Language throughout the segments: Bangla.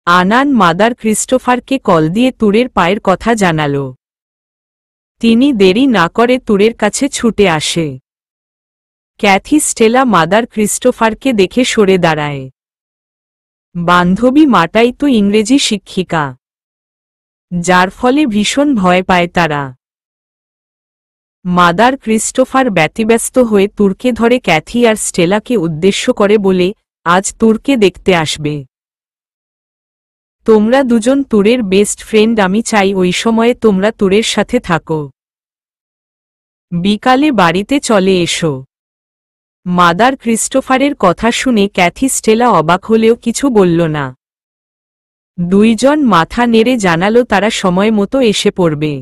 আনান মাদার ক্রিস্টোফারকে কল দিয়ে তুরের পায়ের কথা জানাল। তিনি দেরি না করে তুরের কাছে ছুটে আসে। ক্যাথি স্টেলা মাদার ক্রিস্টোফারকে দেখে সরে দাঁড়ায়। বান্ধবী মাটাই তো ইংরেজি শিক্ষিকা, যার ফলে ভীষণ ভয় পায় তারা। মাদার ক্রিস্টোফার ব্যতিব্যস্ত হয়ে তুরকে ধরে ক্যাথি আর স্টেলাকে উদ্দেশ্য করে বলে, আজ তুরকে দেখতে আসবে। তোমরা দুজন তুরের বেস্ট ফ্রেন্ড, আমি চাই ওই সময়ে তোমরা তুরের সাথে থাকো। বিকালে বাড়িতে চলে এসো। মাদার ক্রিস্টোফারের কথা শুনে ক্যাথি স্টেলা অবাক হলেও কিছু বলল না। দুইজন মাথা নেড়ে জানালো তারা সময় মতো এসে পড়বে।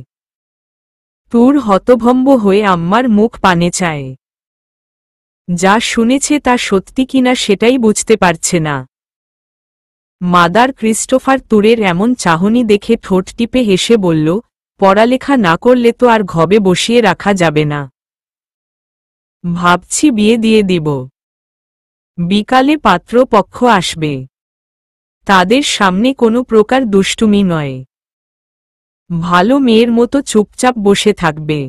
তুর হতভম্ব হয়ে আম্মার মুখ পানে চায়। যা শুনেছে তা সত্যি কিনা সেটাই বুঝতে পারছে না। মাদার ক্রিস্টোফার তুরের এমন চাহনি দেখে ঠোঁট টিপে হেসে বলল, পড়ালেখা না করলে তো আর ঘবে বসিয়ে রাখা যাবে না। ভাবছি বিয়ে দিয়ে দিব। বিকালে পাত্রপক্ষ আসবে। তাদের সামনে কোনো প্রকার দুষ্টুমি নয়। ভালো মেয়ের মতো চুপচাপ বসে থাকবে।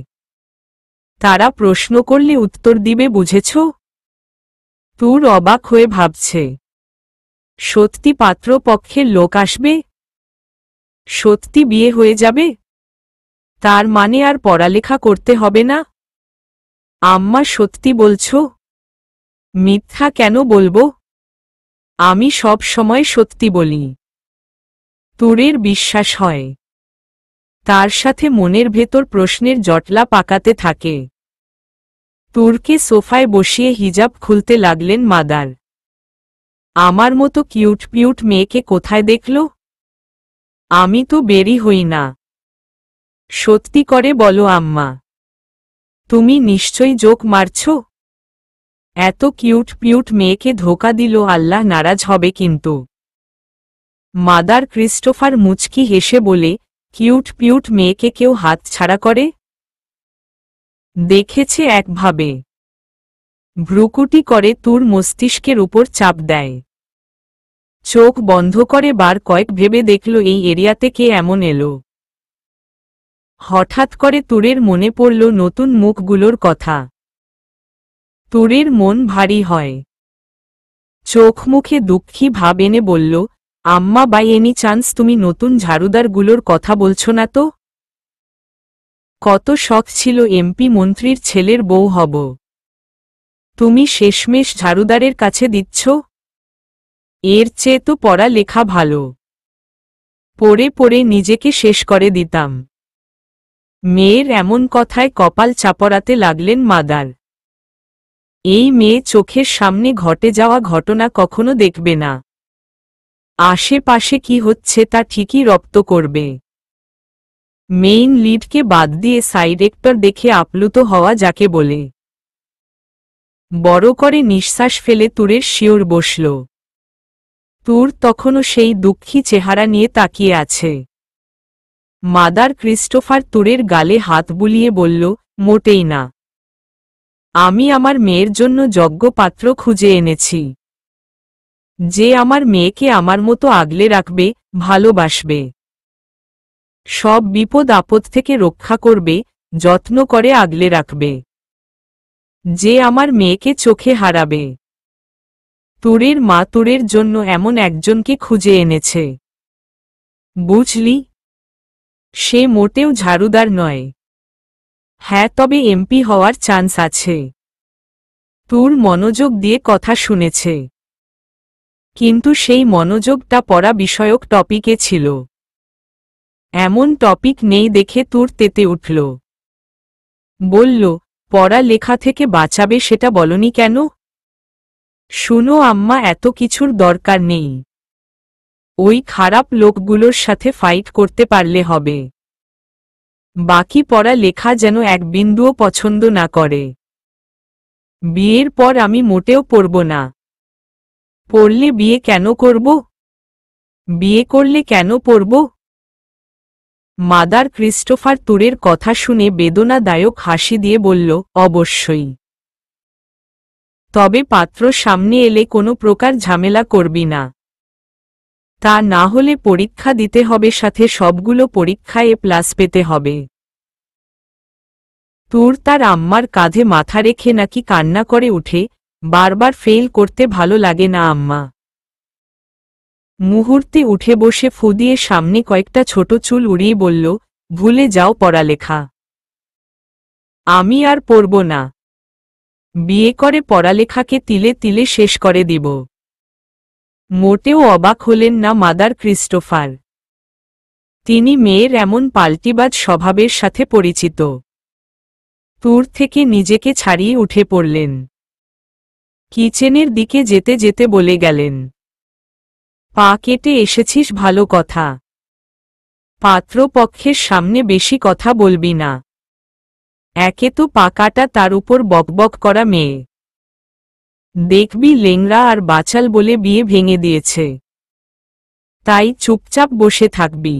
তারা প্রশ্ন করলে উত্তর দিবে, বুঝেছ? তুর অবাক হয়ে ভাবছে, সত্যি পাত্রপক্ষের লোক আসবে? সত্যি বিয়ে হয়ে যাবে? তার মানে আর পড়ালেখা করতে হবে না? আম্মা সত্যি বলছো? মিথ্যা কেন বলবো? আমি সব সময় সত্যি বলি। তুরের বিশ্বাস হয়। তার সাথে মনের ভেতর প্রশ্নের জটলা পাকাতে থাকে। তুরকে সোফায় বসিয়ে হিজাব খুলতে লাগলেন মাদার। আমার মতো কিউট পিউট মেয়েকে কোথায় দেখল? আমি তো বেরি হই না। সত্যি করে বলো আম্মা, তুমি নিশ্চয়ই জোক মারছ? এত কিউট পিউট মেয়েকে ধোঁকা দিল, আল্লাহ নারাজ হবে কিন্তু। মাদার ক্রিস্টোফার মুচকি হেসে বলে, কিউট পিউট মেয়েকে কেউ হাত ছাড়া করে? দেখেছে একভাবে। ভ্রুকুটি করে তুর মস্তিষ্কের উপর চাপ দেয়। চোখ বন্ধ করে বার কয়েক ভেবে দেখল এই এরিয়াতে কে এমন এলো। হঠাৎ করে তুরের মনে পড়ল নতুন মুখগুলোর কথা। তুরের মন ভারী হয়। চোখ মুখে দুঃখী ভাব এনে বলল, আম্মা, বাই এনি চান্স তুমি নতুন ঝাড়ুদারগুলোর কথা বলছো না তো? কত শখ ছিল এমপি মন্ত্রীর ছেলের বউ হব। তুমি শেষমেশ ঝাড়ুদারের কাছে দিচ্ছ? এর চেয়ে তো পড়া লেখা ভালো। পড়ে পড়ে নিজেকে শেষ করে দিতাম। মেয়ের এমন কথায় কপাল চাপড়াতে লাগলেন মাদার। এই মেয়ে চোখের সামনে ঘটে যাওয়া ঘটনা কখনো দেখবে না। আশেপাশে কি হচ্ছে তা ঠিকই রপ্ত করবে। মেইন লিডকে বাদ দিয়ে সাইড অ্যাক্টর দেখে আপ্লুত হওয়া যাকে বলে। বড় করে নিঃশ্বাস ফেলে তুরের শিওর বসল। তুর তখনও সেই দুঃখী চেহারা নিয়ে তাকিয়ে আছে। মাদার ক্রিস্টোফার তুরের গালে হাত বুলিয়ে বলল, মোটেই না। আমি আমার মেয়ের জন্য যোগ্য পাত্র খুঁজে এনেছি, যে আমার মেয়েকে আমার মতো আগলে রাখবে, ভালোবাসবে, সব বিপদ আপদ থেকে রক্ষা করবে, যত্ন করে আগলে রাখবে, যে আমার মেয়েকে চোখে হারাবে। তুরের মা তুরের জন্য এমন একজনকে খুঁজে এনেছে। বুঝলি? সে মোটেও ঝাড়ুদার নয়। হ্যাঁ, তবে এমপি হওয়ার চান্স আছে। তুর মনোযোগ দিয়ে কথা শুনেছে, কিন্তু সেই মনোযোগটা পড়া বিষয়ক টপিকে ছিল। এমন টপিক নেই দেখে তুর তেতে উঠল। বলল, পড়া লেখা থেকে বাঁচাবে সেটা বলনি কেন? শুনো আম্মা, এত কিছুর দরকার নেই। ওই খারাপ লোকগুলোর সাথে ফাইট করতে পারলে হবে। বাকি পড়া লেখা যেন এক বিন্দুও পছন্দ না করে। বিয়ের পর আমি মোটেও পড়ব না। পড়লে বিয়ে কেন করব? বিয়ে করলে কেন পড়ব? মাদার ক্রিস্টোফার তুরের কথা শুনে বেদনাদায়ক হাসি দিয়ে বলল, অবশ্যই। তবে পাত্র সামনে এলে কোনো প্রকার ঝামেলা করবি না। তা না হলে পরীক্ষা দিতে হবে, সাথে সবগুলো পরীক্ষায় প্লাস পেতে হবে। তুর তার আম্মার কাঁধে মাথা রেখে নাকি কান্না করে উঠে, বারবার ফেল করতে ভালো লাগে না আম্মা। মুহূর্তে উঠে বসে ফু দিয়ে সামনে কয়েকটা ছোট চুল উড়িয়ে বলল, ভুলে যাও পড়ালেখা। আমি আর পড়ব না। বিয়ে করে পড়ালেখাকে তিলে তিলে শেষ করে দিব। মোটেও অবাক হলেন না মাদার ক্রিস্টোফার। তিনি মেয়ের এমন পাল্টিবাজ স্বভাবের সাথে পরিচিত। তুর থেকে নিজেকে ছাড়িয়ে উঠে পড়লেন। কিচেনের দিকে যেতে যেতে বলে গেলেন, পা কেটে এসেছিস ভালো কথা। পাত্রপক্ষের সামনে বেশি কথা বলবি না। একে তো পা কাটা, তার উপর বকবক করা মেয়ে। দেখবি লেংড়া আর বাচাল বলে বিয়ে ভেঙে দিয়েছে। তাই চুপচাপ বসে থাকবি।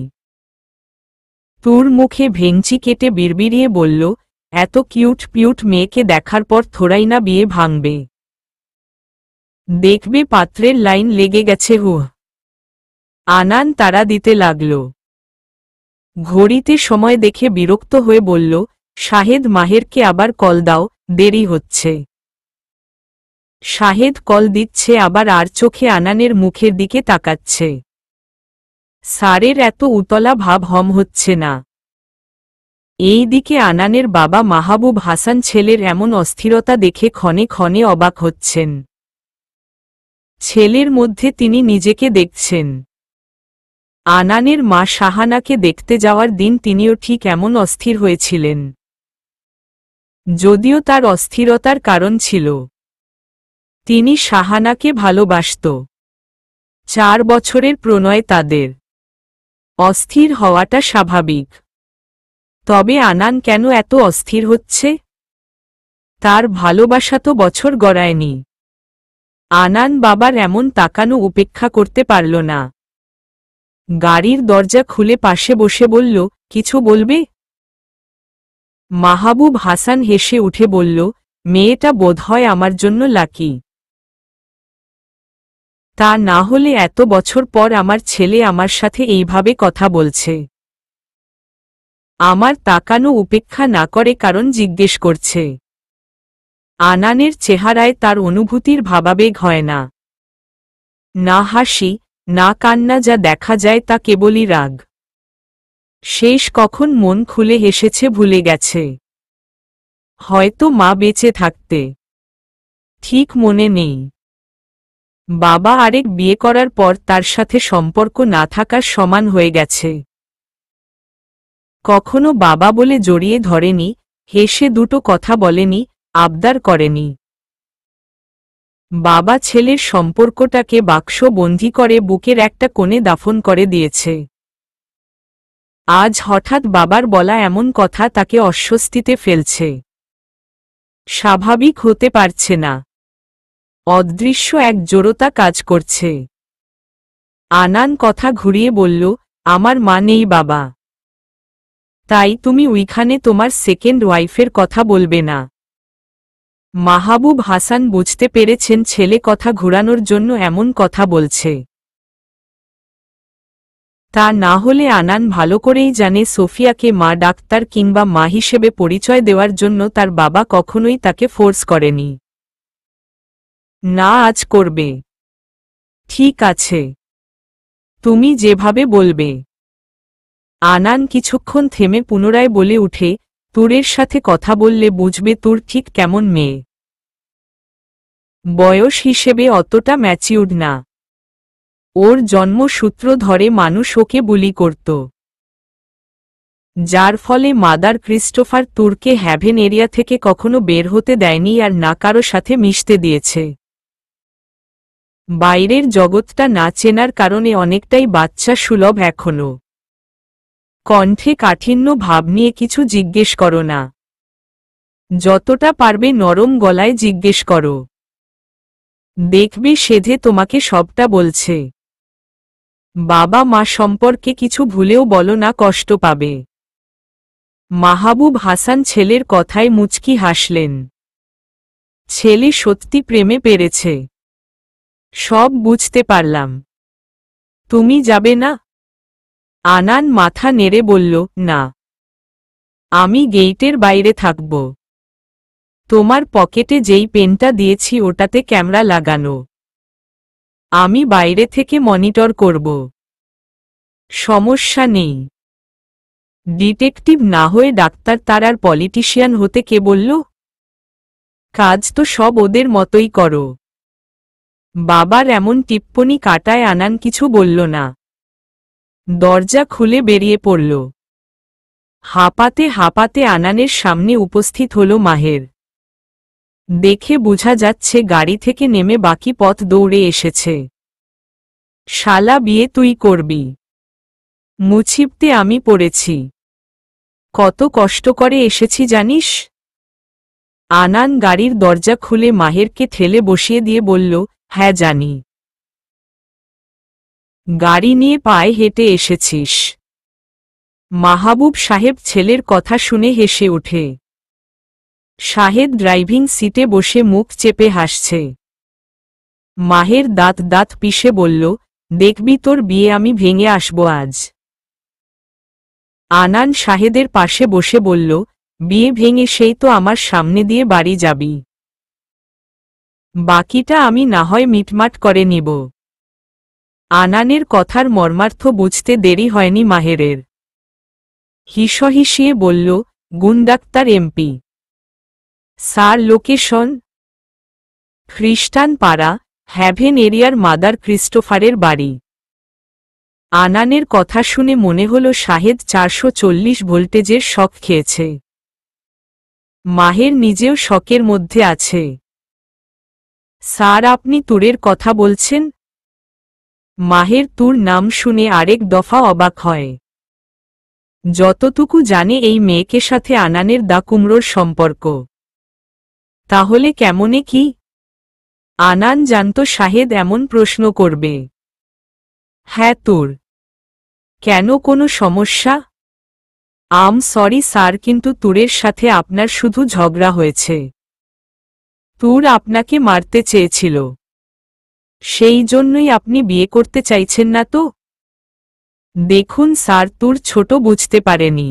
তুর মুখে ভেঙচি কেটে বিড়বিড়িয়ে বলল, এত কিউট পিউট মেয়েকে দেখার পর থোড়াই না বিয়ে ভাঙবে। দেখবে পাত্রের লাইন লেগে গেছে। আনান তাড়া দিতে লাগল। ঘড়িতে সময় দেখে বিরক্ত হয়ে বলল, শাহেদ মাহেরকে আবার কল দাও, দেরি হচ্ছে। শাহেদ কল দিচ্ছে আবার, আর চোখে আনানের মুখের দিকে তাকাচ্ছে। স্যারের এত উতলা ভাব হচ্ছে না। এই দিকে আনানের বাবা মাহবুব হাসান ছেলের এমন অস্থিরতা দেখে ক্ষণে ক্ষণে অবাক হচ্ছেন। ছেলের মধ্যে তিনি নিজেকে দেখছেন। আনানের মা শাহানাকে দেখতে যাওয়ার দিন তিনিও ঠিক এমন অস্থির হয়েছিলেন। যদিও তার অস্থিরতার কারণ ছিল, তিনি শাহানাকে ভালোবাসত। 4 বছরের প্রণয় তাদের। অস্থির হওয়াটা স্বাভাবিক। তবে আনান কেন এত অস্থির হচ্ছে? তার ভালোবাসা তো বছর গড়ায়নি। আনান বাবার এমন তাকানো উপেক্ষা করতে পারল না। গাড়ির দরজা খুলে পাশে বসে বলল, কিছু বলবে? মাহবুব হাসান হেসে উঠে বলল, মেয়েটা বোধহয় আমার জন্য লাকি। তা না হলে এত বছর পর আমার ছেলে আমার সাথে এইভাবে কথা বলছে। আমার তাকানো উপেক্ষা না করে কারণ জিজ্ঞেস করছে। আনানের চেহারায় তার অনুভূতির ভাবাবেগ হয় না। না হাসি, না কান্না, যা দেখা যায় তা কেবলই রাগ। শেষ কখন মন খুলে হেসেছে ভুলে গেছে। হয়তো মা বেঁচে থাকতে। ঠিক মনে নেই। বাবা আরেক বিয়ে করার পর তার সাথে সম্পর্ক না থাকার সমান হয়ে গেছে। কখনো বাবা বলে জড়িয়ে ধরেনি, হেসে দুটো কথা বলেনি, আবদার করেনি। বাবা ছেলের সম্পর্কটাকে বাক্সবন্দী করে বুকের একটা কোণে দাফন করে দিয়েছে। আজ হঠাৎ বাবার বলা এমন কথা তাকে অস্বস্তিতে ফেলছে। স্বাভাবিক হতে পারছে না। অদৃশ্য এক জড়তা কাজ করছে। আনান কথা ঘুরিয়ে বলল, আমার মা নেই বাবা। তাই তুমি ওইখানে তোমার সেকেন্ড ওয়াইফের কথা বলবে না। মাহবুব হাসান বুঝতে পেরেছেন ছেলে কথা ঘুরানোর জন্য এমন কথা বলছে। তা না হলে আনান ভালো করেই জানে সোফিয়াকে মা ডাক্তার কিংবা মা হিসেবে পরিচয় দেওয়ার জন্য তার বাবা কখনোই তাকে ফোর্স করেনি। না, আজ করবে। ঠিক আছে, তুমি যেভাবে বলবে। আনান কিছুক্ষণ থেমে পুনরায় বলে উঠে, তুরের সাথে কথা বললে বুঝবে তুর ঠিক কেমন মেয়ে। বয়স হিসেবে অতটা ম্যাচিউর্ড না। ওর জন্মসূত্র ধরে মানুষ ওকে বুলি করত, যার ফলে মাদার ক্রিস্টোফার তুরকে হ্যাভেন এরিয়া থেকে কখনো বের হতে দেয়নি আর না কারো সাথে মিশতে দিয়েছে। বাইরের জগৎটা না চেনার কারণে অনেকটাই বাচ্চা সুলভ এখনো। কণ্ঠে কাঠিন্য ভাব নিয়ে কিছু জিজ্ঞেস করো না। যতটা পারবে নরম গলায় জিজ্ঞেস করো। দেখবে সেধে তোমাকে সবটা বলছে। বাবা মা সম্পর্কে কিছু ভুলেও বলো না, কষ্ট পাবে। মাহবুব হাসান ছেলের কথায় মুচকি হাসলেন। ছেলে সত্যি প্রেমে পেরেছে। সব বুঝতে পারলাম। তুমি যাবে না? আনান মাথা নেড়ে বলল, না, আমি গেইটের বাইরে থাকব। তোমার পকেটে যেই পেনটা দিয়েছি ওটাতে ক্যামেরা লাগানো। আমি বাইরে থেকে মনিটর করব। সমস্যা নেই। ডিটেকটিভ না হয়ে ডাক্তার তার আর পলিটিশিয়ান হতে কে বলল? কাজ তো সব ওদের মতোই করো। বাবার এমন টিপ্পনি কাটায় আনান কিছু বলল না। দরজা খুলে বেরিয়ে পড়ল। হাঁপাতে হাঁপাতে আনানের সামনে উপস্থিত হল মাহের। দেখে বোঝা যাচ্ছে গাড়ি থেকে নেমে বাকি পথ দৌড়ে এসেছে। শালা বিয়ে তুই করবি? মুছিবতে আমি পড়েছি। কত কষ্ট করে এসেছি জানিস? আনান গাড়ির দরজা খুলে মাহেরকে ঠেলে বসিয়ে দিয়ে বলল, হ্যাঁ জানি। গাড়ি নিয়ে পায়ে হেঁটে এসেছিস? মাহবুব সাহেব ছেলের কথা শুনে হেসে ওঠে। শাহেদ ড্রাইভিং সিটে বসে মুখ চেপে হাসছে। মাহের দাঁত দাঁত পিষে বলল, দেখবি তোর বিয়ে আমি ভেঙে আসব আজ। আনান শাহেদের পাশে বসে বলল, বিয়ে ভেঙে সেই তো আমার সামনে দিয়ে বাড়ি যাবি। বাকিটা আমি না হয় মিটমাট করে নিব। আনানের কথার মর্মার্থ বুঝতে দেরি হয়নি মাহেরের। হিসহিসিয়ে বলল, গুণডাক্তার এমপি স্যার, লোকেশন? খ্রিস্টান পাড়া, হ্যাভেন এরিয়ার মাদার ক্রিস্টোফারের বাড়ি। আনানের কথা শুনে মনে হল শাহেদ 440 ভোল্টেজের শক খেয়েছে। মাহের নিজেও শকের মধ্যে আছে। স্যার, আপনি তুরের কথা বলছেন? মাহের তুর নাম শুনে আরেক দফা অবাক হয়। যতটুকু জানে এই মেয়েকে সাথে আনানের দা কুমড়োর সম্পর্ক। তাহলে কেমনে কি? আনান জানত শাহেদ এমন প্রশ্ন করবে। হ্যাঁ তুর। কেন, কোনো সমস্যা? সরি স্যার, কিন্তু তুরের সাথে আপনার শুধু ঝগড়া হয়েছে। তুর আপনাকে মারতে চেয়েছিল। সেই জন্যই আপনি বিয়ে করতে চাইছেন না তো? দেখুন স্যার, তুর ছোট বুঝতে পারেনি।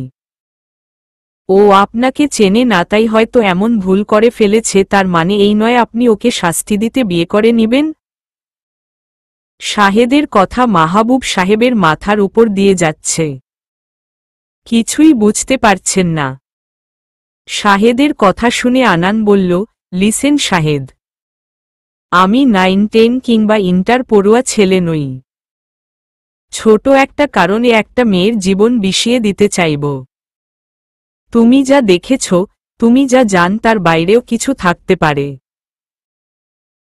ও আপনাকে চেনে না, তাই হয়তো এমন ভুল করে ফেলেছে, তার মানে এই নয় আপনি ওকে শাস্তি দিতে বিয়ে করে নিবেন। শাহেদের কথা মাহবুব সাহেবের মাথার উপর দিয়ে যাচ্ছে। কিছুই বুঝতে পারছেন না। শাহেদের কথা শুনে আনান বলল, লিসেন শাহেদ, আমি 9, 10 কিংবা ইন্টার পড়ুয়া ছেলে নই। ছোট একটা কারণে একটা মেয়ের জীবন বিষিয়ে দিতে চাইব। তুমি যা দেখেছ, তুমি যা জান তার বাইরেও কিছু থাকতে পারে।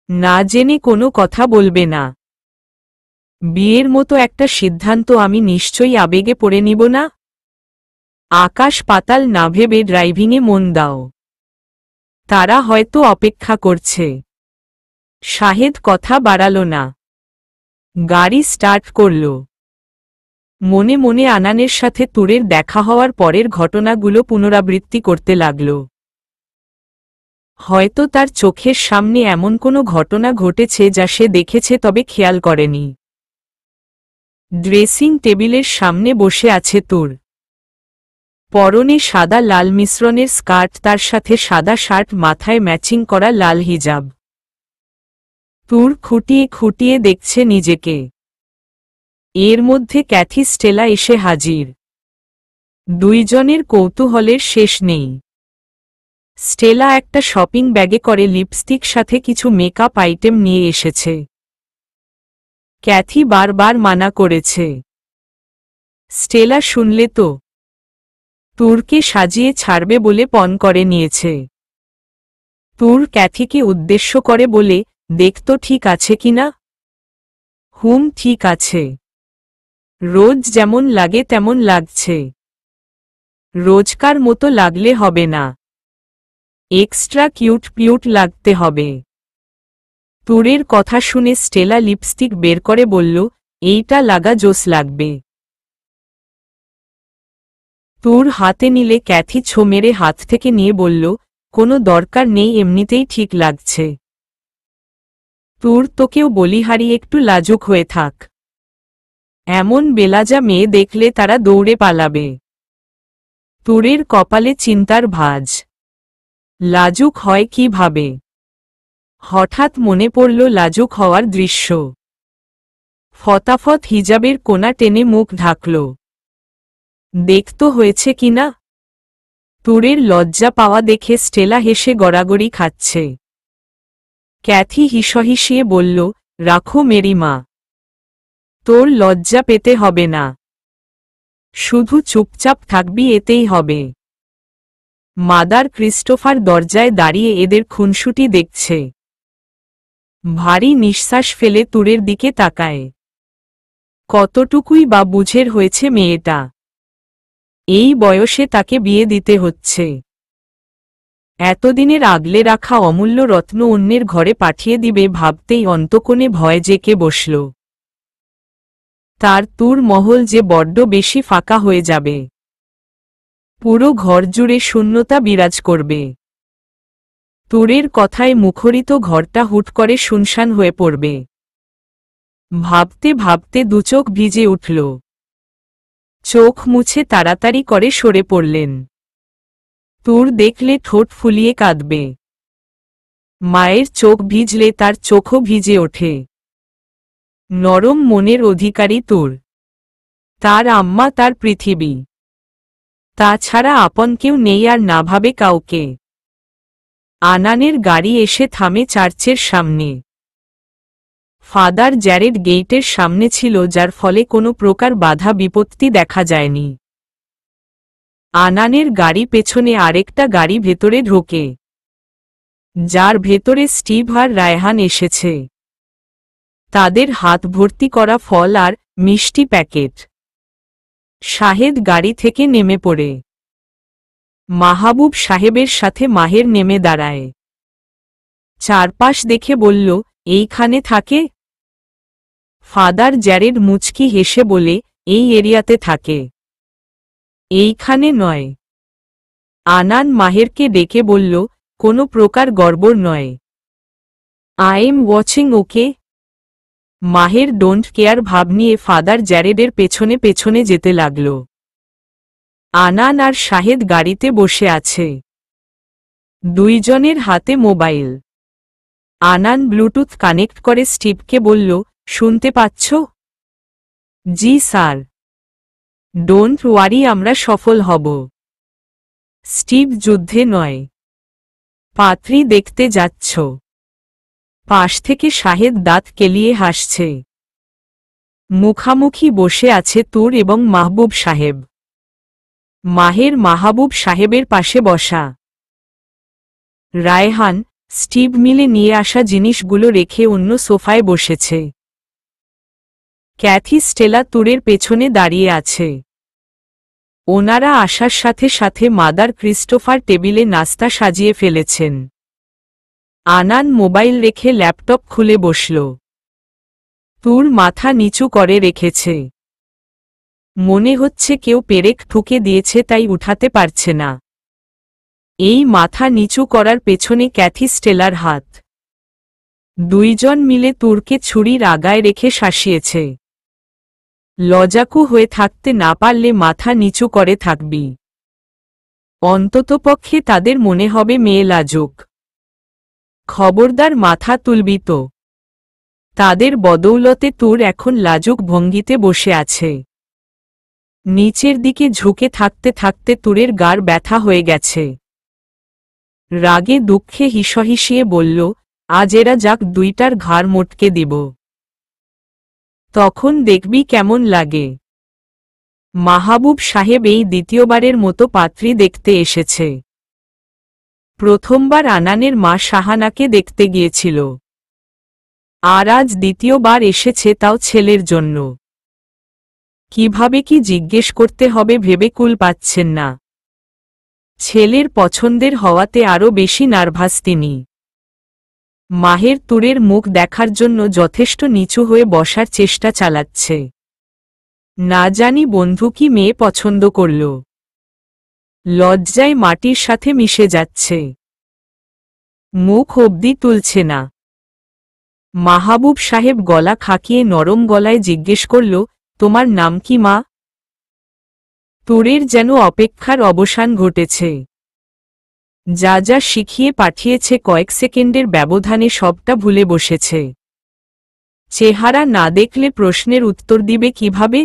না জেনে কোনো কথা বলবে না। বিয়ের মতো একটা সিদ্ধান্ত আমি নিশ্চয়ই আবেগে পড়ে নিব না। আকাশ পাতাল না ভেবে ড্রাইভিংয়ে মন দাও। তারা হয়তো অপেক্ষা করছে। শাহেদ কথা বাড়াল না। গাড়ি স্টার্ট করল। মনে মনে আনানের সাথে তুরের দেখা হওয়ার পরের ঘটনাগুলো পুনরাবৃত্তি করতে লাগল। হয়তো তার চোখের সামনে এমন কোনো ঘটনা ঘটেছে যা সে দেখেছে তবে খেয়াল করেনি। ড্রেসিং টেবিলের সামনে বসে আছে তুর। পরনে সাদা লাল মিশ্রণের স্কার্ট, তার সাথে সাদা শার্ট, মাথায় ম্যাচিং করা লাল হিজাব। তুর খুঁটিয়ে খুঁটিয়ে দেখছে নিজেকে। এর মধ্যে ক্যাথি স্টেলা এসে হাজির। দুইজনের কৌতূহলের শেষ নেই। স্টেলা একটা শপিং ব্যাগে করে লিপস্টিক সাথে কিছু মেকআপ আইটেম নিয়ে এসেছে। ক্যাথি বারবার মানা করেছে। স্টেলা শুনলে তো তুরকে সাজিয়ে ছাড়বে বলে পণ করে নিয়েছে। তুর ক্যাথিকে উদ্দেশ্য করে বলে, দেখতো ঠিক আছে কিনা? ঠিক আছে। রোজ যেমন লাগে তেমন লাগছে। রোজকার মতো লাগলে হবে না, এক্সট্রা কিউট পিউট লাগতে হবে। তুরের কথা শুনে স্টেলা লিপস্টিক বের করে বলল, এইটা লাগা জোস লাগবে। তুর হাতে নিলে ক্যাথি ছো মেরে হাত থেকে নিয়ে বলল, কোনো দরকার নেই, এমনিতেই ঠিক লাগছে। তুর, তোকেও বলিহারি একটু লাজুক হয়ে থাক। এমন বেলাজা মেয়ে দেখলে তারা দৌড়ে পালাবে। তুরের কপালে চিন্তার ভাঁজ। লাজুক হয় কিভাবে? হঠাৎ মনে পড়ল লাজুক হওয়ার দৃশ্য। ফতাফত হিজাবের কোণা টেনে মুখ ঢাকল। দেখত হয়েছে কিনা। তুরের লজ্জা পাওয়া দেখে স্টেলা হেসে গড়াগড়ি খাচ্ছে। ক্যাথি হিসহিসিয়ে বলল, রাখো মেরি মা, তোর লজ্জা পেতে হবে না, শুধু চুপচাপ থাকবি, এতেই হবে। মাদার ক্রিস্টোফার দরজায় দাঁড়িয়ে এদের খুনসুটি দেখছে। ভারী নিঃশ্বাস ফেলে তুরের দিকে তাকায়। কতটুকুই বা বুঝের হয়েছে মেয়েটা। এই বয়সে তাকে বিয়ে দিতে হচ্ছে। এতদিনের আগলে রাখা অমূল্য রত্ন অন্যের ঘরে পাঠিয়ে দিবে ভাবতেই অন্তকোণে ভয় জেঁকে বসল। তার তুর মহল যে বড্ড বেশি ফাঁকা হয়ে যাবে। পুরো ঘর জুড়ে শূন্যতা বিরাজ করবে। তুরের কথায় মুখরিত ঘরটা হুট করে শুনশান হয়ে পড়বে। ভাবতে ভাবতে দুচোখ ভিজে উঠল। চোখ মুছে তাড়াতাড়ি করে সরে পড়লেন। তুর দেখলে ঠোঁট ফুলিয়ে কাঁদবে। মায়ের চোখ ভিজলে তার চোখও ভিজে ওঠে। নরম মনের অধিকারী তুর। তার আম্মা তার পৃথিবী। তাছাড়া আপন কেউ নেই আর না ভাবে কাউকে। আনানের গাড়ি এসে থামে চার্চের সামনে। ফাদার জ্যারেড গেইটের সামনে ছিল, যার ফলে কোনো প্রকার বাধা বিপত্তি দেখা যায়নি। আনানের গাড়ি পেছনে আরেকটা গাড়ি ভেতরে ঢোকে, যার ভেতরে স্টিভ আর রায়হান এসেছে। তাদের হাত ভর্তি করা ফল আর মিষ্টি প্যাকেট। শাহেদ গাড়ি থেকে নেমে পড়ে। মাহবুব সাহেবের সাথে মাহের নেমে দাঁড়ায়। চারপাশ দেখে বলল, এইখানে থাকে? ফাদার জ্যারেড মুচকি হেসে বলে, এই এরিয়াতে থাকে, এইখানে নয়। আনান মাহেরকে ডেকে বলল, কোনো প্রকার গড়বড় নয়। I am watching okay. Maher don't care ভাব নিয়ে ফাদার জ্যারেডের পেছনে পেছনে যেতে লাগল। আনান আর শাহেদ গাড়িতে বসে আছে। দুইজনের হাতে মোবাইল। আনান ব্লুটুথ কানেক্ট করে স্টিভকে বলল, শুনতে পাচ্ছ? জি স্যার। ডোন্ট ওয়ারি, আমরা সফল হব। স্টিভ, যুদ্ধে নয়, পাত্রী দেখতে যাচ্ছ। পাশ থেকে শাহেদ দাঁত কেলিয়ে হাসছে। মুখামুখি বসে আছে তুর এবং মাহবুব সাহেব। মাহের মাহবুব সাহেবের পাশে বসা। রায়হান, স্টিভ মিলে নিয়ে আসা জিনিসগুলো রেখে অন্য সোফায় বসেছে। ক্যাথি স্টেলা তুরের পেছনে দাঁড়িয়ে আছে। ওনারা আসার সাথে সাথে মাদার ক্রিস্টোফার টেবিলে নাস্তা সাজিয়ে ফেলেছেন। আনান মোবাইল রেখে ল্যাপটপ খুলে বসল। তুর মাথা নিচু করে রেখেছে। মনে হচ্ছে কেউ পেরেক ঠুকে দিয়েছে, তাই উঠাতে পারছে না। এই মাথা নিচু করার পেছনে ক্যাথি স্টেলার হাত। দুইজন মিলে তুরকে ছুরির আগায় রেখে শাসিয়েছে। লজাকু হয়ে থাকতে না পারলে মাথা নিচু করে থাকবি। অন্ততপক্ষে তাদের মনে হবে মেয়ে লাজুক। খবরদার মাথা তুলবি তো। তাদের বদৌলতে তুর এখন লাজুক ভঙ্গিতে বসে আছে। নিচের দিকে ঝুঁকে থাকতে থাকতে তুরের গাড় ব্যথা হয়ে গেছে। রাগে দুঃখে হিসহিসিয়ে বলল, আজ এরা যাক, দুইটার ঘাড় মোটকে দিব। তখন দেখবি কেমন লাগে। মাহবুব সাহেব এই দ্বিতীয়বারের মতো পাত্রী দেখতে এসেছে। প্রথমবার আনানের মা শাহানাকে দেখতে গিয়েছিল, আর আজ দ্বিতীয়বার এসেছে, তাও ছেলের জন্য। কিভাবে কি জিজ্ঞেস করতে হবে ভেবে কুল পাচ্ছেন না। ছেলের পছন্দের হওয়াতে আরও বেশি নার্ভাস তিনি। মাহের তুরের মুখ দেখার জন্য যথেষ্ট নিচু হয়ে বসার চেষ্টা চালাচ্ছে। না জানি বন্ধু কি মেয়ে পছন্দ করল। লজ্জায় মাটির সাথে মিশে যাচ্ছে। মুখ অবধি তুলছে না। মাহবুব সাহেব গলা খাকিয়ে নরম গলায় জিজ্ঞেস করল, তোমার নাম কি মা? তুরের যেন অপেক্ষার অবসান ঘটেছে। যা যা শিখিয়ে পাঠিয়েছে কয়েক সেকেন্ডের ব্যবধানে সবটা ভুলে বসেছে। চেহারা না দেখলে প্রশ্নের উত্তর দিবে কিভাবে?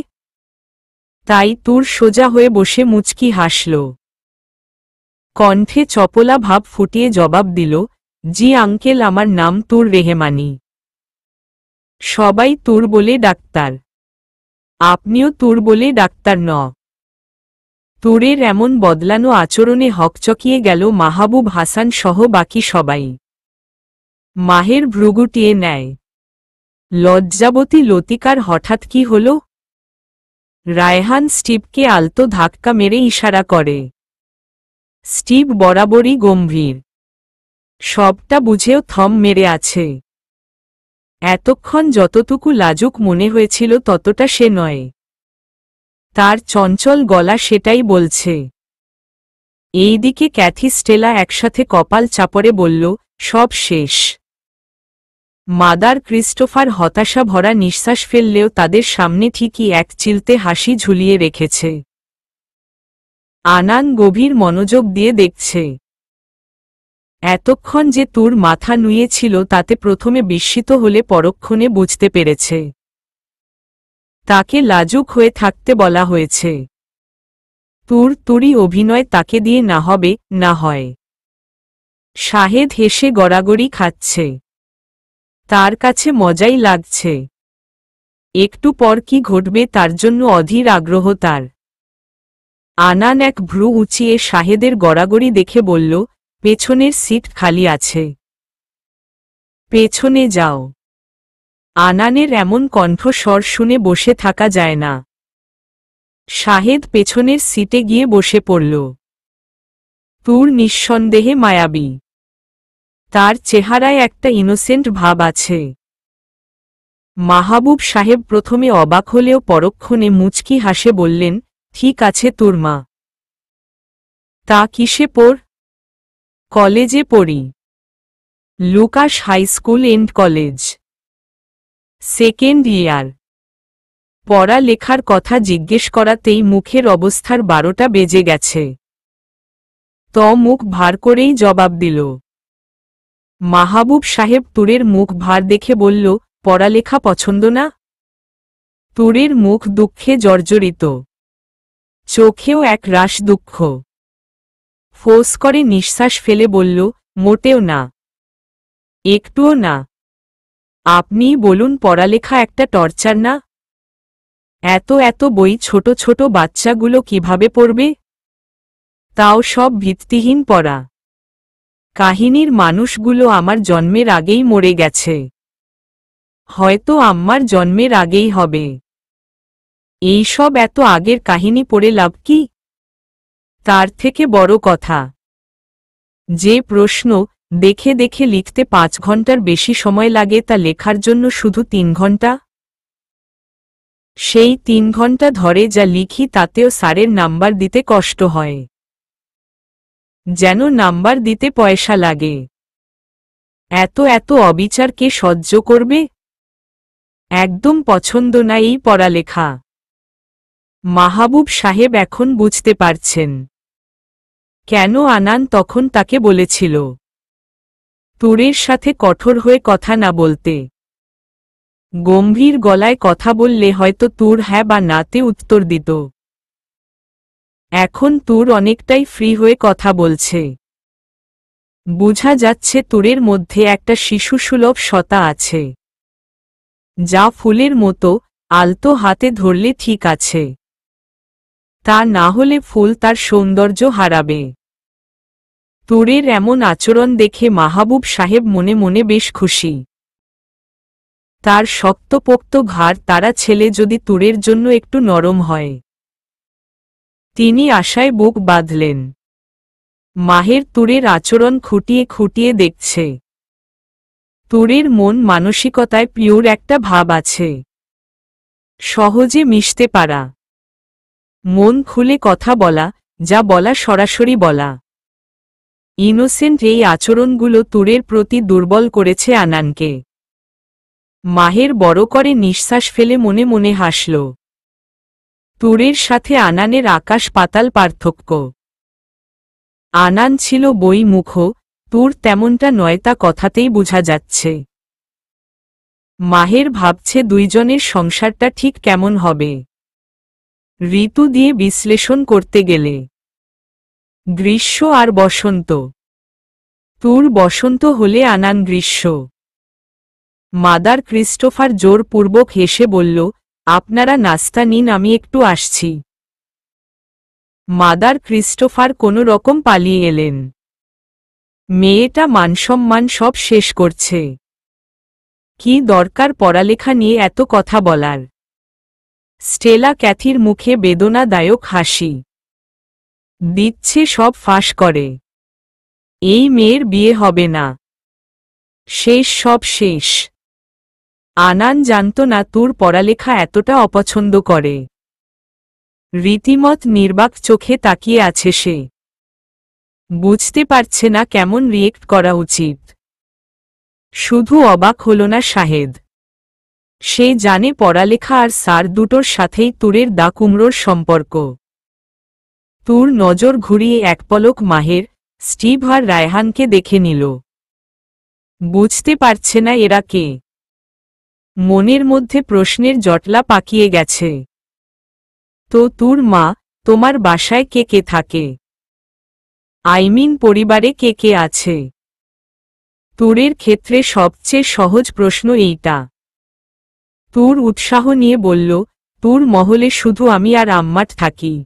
তাই তুর সোজা হয়ে বসে মুচকি হাসল। কণ্ঠে চপলা ভাব ফুটিয়ে জবাব দিল, জি আঙ্কেল, আমার নাম তুর রেহমানি। সবাই তুর বলে ডাক্তার। আপনিও তুর বলে ডাক্তার ন? তুরের এমন বদলানো আচরণে হকচকিয়ে গেল মাহবুব হাসান সহ বাকি সবাই। মাহের ভ্রুগুটিয়ে নেয়। লজ্জাবতী লতিকার হঠাৎ কি হল? রায়হান স্টিভকে আলতো ধাক্কা মেরে ইশারা করে। স্টিভ বরাবরই গম্ভীর। সবটা বুঝেও থম মেরে আছে। এতক্ষণ যতটুকু লাজুক মনে হয়েছিল ততটা সে নয়। তার চঞ্চল গলা সেটাই বলছে। এইদিকে ক্যাথি স্টেলা একসাথে কপাল চাপড়ে বলল, সব শেষ। মাদার ক্রিস্টোফার হতাশা ভরা নিঃশ্বাস ফেললেও তাদের সামনে ঠিকই এক চিলতে হাসি ঝুলিয়ে রেখেছে। আনান গভীর মনোযোগ দিয়ে দেখছে। এতক্ষণ যে তুর মাথা নুয়েছিল তাতে প্রথমে বিস্মিত হলে পরক্ষণে বুঝতে পেরেছে। তাকে লাজুক হয়ে থাকতে বলা হয়েছে। তুরি অভিনয় তাকে দিয়ে না হবে, না হয়। শাহেদ হেসে গড়াগড়ি খাচ্ছে। তার কাছে মজাই লাগছে। একটু পর কি ঘটবে তার জন্য অধীর আগ্রহ তার। আনান এক ভ্রু উঁচিয়ে শাহেদের গড়াগড়ি দেখে বলল, পেছনের সিট খালি আছে। পেছনে যাও। আনানের এমন কণ্ঠস্বর শুনে বসে থাকা যায় না। শাহেদ পেছনের সিটে গিয়ে বসে পড়ল। তুর নিঃসন্দেহে মায়াবী। তার চেহারায় একটা ইনোসেন্ট ভাব আছে। মাহবুব সাহেব প্রথমে অবাক হলেও পরক্ষণে মুচকি হাসে বললেন, ঠিক আছে তোর মা। তা কিসে পড়? কলেজে পড়ি। Lucas high school and college, second year. পড়া লেখার কথা জিজ্ঞেস করাতেই মুখের অবস্থার 12টা বেজে গেছে। মুখ ভার করেই জবাব দিল। মাহবুব সাহেব তুরের মুখ ভার দেখে বলল, পড়ালেখা পছন্দ না? তুরের মুখ দুঃখে জর্জরিত। চোখেও এক রাশ দুঃখ। ফোঁস করে নিঃশ্বাস ফেলে বলল, মোটেও না। একটুও না। আপনিই বলুন, পড়ালেখা একটা টর্চার না? এত এত বই ছোট ছোট বাচ্চাগুলো কিভাবে পড়বে? তাও সব ভিত্তিহীন পড়া। কাহিনীর মানুষগুলো আমার জন্মের আগেই মরে গেছে। হয়তো আম্মার জন্মের আগেই হবে। এইসব এত আগের কাহিনী পড়ে লাভ কি? তার থেকে বড় কথা, যে প্রশ্ন দেখে দেখে লিখতে 5 ঘন্টার বেশি সময় লাগে তা লেখার জন্য শুধু 3 ঘন্টা। সেই 3 ঘন্টা ধরে যা লিখি তাতেও স্যারের নাম্বার দিতে কষ্ট হয়। যেন নাম্বার দিতে পয়সা লাগে। এত এত অবিচার কে সহ্য করবে? একদম পছন্দ না এই পড়ালেখা। মাহবুব সাহেব এখন বুঝতে পারছেন কেন আনান তখন তাকে বলেছিল তুরের সাথে কঠোর হয়ে কথা না বলতে। গম্ভীর গলায় কথা বললে হয়তো তুর হ্যাঁ বা নাতে উত্তর দিত। এখন তুর অনেকটাই ফ্রি হয়ে কথা বলছে। বোঝা যাচ্ছে তুরের মধ্যে একটা শিশুসুলভ সত্তা আছে, যা ফুলের মতো আলতো হাতে ধরলে ঠিক আছে, তা না হলে ফুল তার সৌন্দর্য হারাবে। তুরের এমন আচরণ দেখে মাহবুব সাহেব মনে মনে বেশ খুশি। তার শক্তপোক্ত ঘাড় তারা ছেলে যদি তুরের জন্য একটু নরম হয়। তিনি আশায় বুক বাঁধলেন। মাহের তুরের আচরণ খুঁটিয়ে খুঁটিয়ে দেখছে। তুরের মন মানসিকতায় পিওর একটা ভাব আছে, সহজে মিশতে পারা, মন খুলে কথা বলা, যা বলা সরাসরি বলা। ইনোসেন্ট এই আচরণগুলো তুরের প্রতি দুর্বল করেছে আনানকে। মাহের বড় করে নিঃশ্বাস ফেলে মনে মনে হাসল। তুরের সাথে আনানের আকাশ পাতাল পার্থক্য। আনান ছিল বইমুখ, তুর তেমনটা নয়, তা কথাতেই বোঝা যাচ্ছে। মাহের ভাবছে দুইজনের সংসারটা ঠিক কেমন হবে। ঋতু দিয়ে বিশ্লেষণ করতে গেলে গ্রীষ্ম আর বসন্ত। তুর বসন্ত হলে আনান গ্রীষ্ম। মাদার ক্রিস্টোফার জোরপূর্বক হেসে বলল, আপনারা নাস্তা নিন, আমি একটু আসছি। মাদার ক্রিস্টোফার কোনো রকম পালিয়ে এলেন। মেয়েটা মানসম্মান সব শেষ করছে। কি দরকার পড়ালেখা নিয়ে এত কথা বলার। স্টেলা ক্যাথির মুখে বেদনাদায়ক হাসি। দিচ্ছে সব ফাঁস করে। এই মেয়ের বিয়ে হবে না। শেষ, সব শেষ। আনান জানত না তুর পড়ালেখা এতটা অপছন্দ করে। রীতিমত নির্বাক চোখে তাকিয়ে আছে সে। বুঝতে পারছে না কেমন রিয়েক্ট করা উচিত। শুধু অবাক হল না শাহেদ। সে জানে পড়ালেখা আর স্যার দুটোর সাথেই তুরের দা কুমড়োর সম্পর্ক। তুর নজর ঘুরিয়ে এক পলক মাহের, স্টিভ আর রায়হানকে দেখে নিল। বুঝতে পারছে না এরা কে। মনের মধ্যে প্রশ্নের জটলা পাকিয়ে গেছে। তো তুর মা, তোমার বাসায় কে কে থাকে? আইমিন পরিবারে কে কে আছে? তুরের ক্ষেত্রে সবচেয়ে সহজ প্রশ্ন এইটা। তুর উৎসাহ নিয়ে বলল, তুর মহলে শুধু আমি আর আম্মাট থাকি।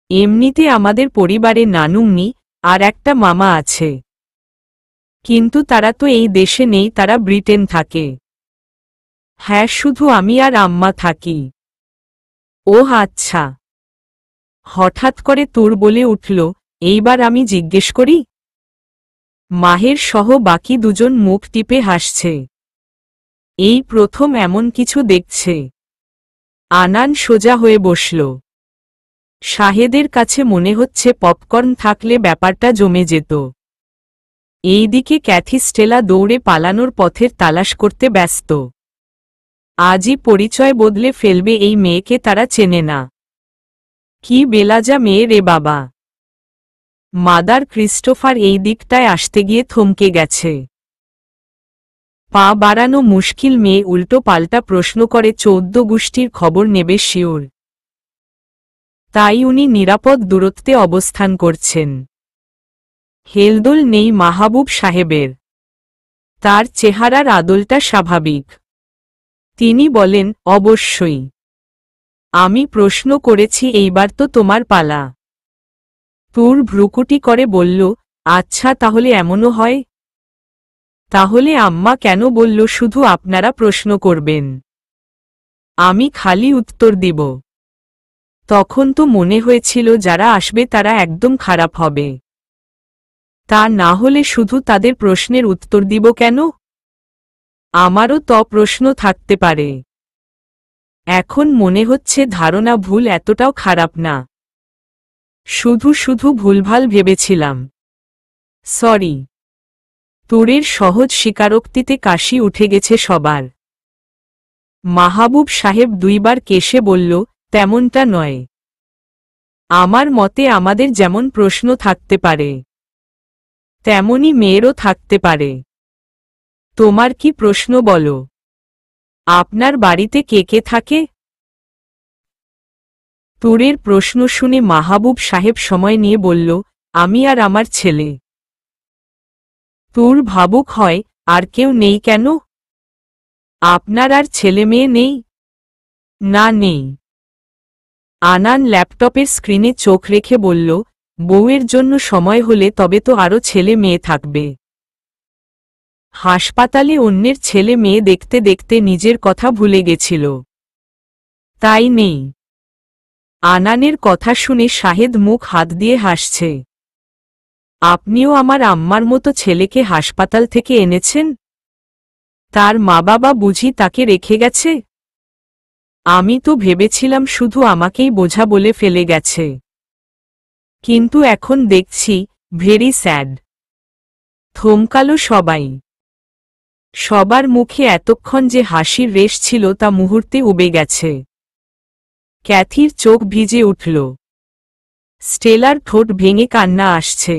এমনিতে আমাদের পরিবারে নানুমনি আর একটা মামা আছে। কিন্তু তারা তো এই দেশে নেই, তারা ব্রিটেন থাকে। হ্যাঁ, শুধু আমি আর আম্মা থাকি। ওহ আচ্ছা। হঠাৎ করে তুর বলে উঠল, এইবার আমি জিজ্ঞেস করি? মাহের সহ বাকি দুজন মুখ টিপে হাসছে। এই প্রথম এমন কিছু দেখছে। আনান সোজা হয়ে বসল। শাহেদের কাছে মনে হচ্ছে পপকর্ন থাকলে ব্যাপারটা জমে যেত। এইদিকে ক্যাথি স্টেলা দৌড়ে পালানোর পথের তালাশ করতে ব্যস্ত। আজই পরিচয় বদলে ফেলবে এই মেয়েকে, তারা চেনে না। কি বেলাজা মেয়ে রে বাবা। মাদার ক্রিস্টোফার এই দিকটায় আসতে গিয়ে থমকে গেছে। পা বাড়ানো মুশকিল, মেয়ে উল্টো পাল্টা প্রশ্ন করে 14 গোষ্ঠীর খবর নেবে শিওর। তাই উনি নিরাপদ দূরত্বে অবস্থান করছেন। হেলদোল নেই মাহবুব সাহেবের। তার চেহারার আদলটা স্বাভাবিক। তিনি বলেন, অবশ্যই। আমি প্রশ্ন করেছি, এইবার তো তোমার পালা। তুর ভ্রুকুটি করে বলল, আচ্ছা তাহলে এমনও হয়। তাহলে আম্মা কেন বলল শুধু আপনারা প্রশ্ন করবেন? আমি খালি উত্তর দিব। তখন তো মনে হয়েছিল যারা আসবে তারা একদম খারাপ হবে। তা না হলে শুধু তাদের প্রশ্নের উত্তর দিব কেন? আমারও তো প্রশ্ন থাকতে পারে। এখন মনে হচ্ছে ধারণা ভুল এতটাও খারাপ না। শুধু শুধু ভুলভাল ভেবেছিলাম। সরি। তুরের সহজ স্বীকারোক্তিতে কাশি উঠে গেছে সবার। মাহবুব সাহেব দুইবার কেশে বলল, তেমনটা নয়। আমার মতে আমাদের যেমন প্রশ্ন থাকতে পারে, তেমনি মেয়েরও থাকতে পারে। তোমার কি প্রশ্ন বলো? আপনার বাড়িতে কে কে থাকে? তুরের প্রশ্ন শুনে মাহবুব সাহেব সময় নিয়ে বলল, আমি আর আমার ছেলে। তুর ভাবুক হয়, আর কেউ নেই কেন? আপনার আর ছেলে মেয়ে নেই? না, নেই। আনান ল্যাপটপের স্ক্রিনে চোখ রেখে বলল, বউয়ের জন্য সময় হলে তবে তো আরও ছেলে মেয়ে থাকবে। হাসপাতালে অন্যের ছেলে মেয়ে দেখতে দেখতে নিজের কথা ভুলে গেছিল। তাই নেই। আনানের কথা শুনে শাহেদ মুখ হাত দিয়ে হাসছে। আপনিও আমার আম্মার মতো ছেলেকে হাসপাতাল থেকে এনেছেন? তার মা বাবা বুঝি তাকে রেখে গেছে? আমি তো ভেবেছিলাম শুধু আমাকেই বোঝা বলে ফেলে গেছে। কিন্তু এখন দেখছি, ভেরি স্যাড। থমকালো সবাই। সবার মুখে এতক্ষণ যে হাসির রেশ ছিল তা মুহূর্তে উবে গেছে। ক্যাথির চোখ ভিজে উঠল। স্টেলার ঠোঁট ভেঙে কান্না আসছে।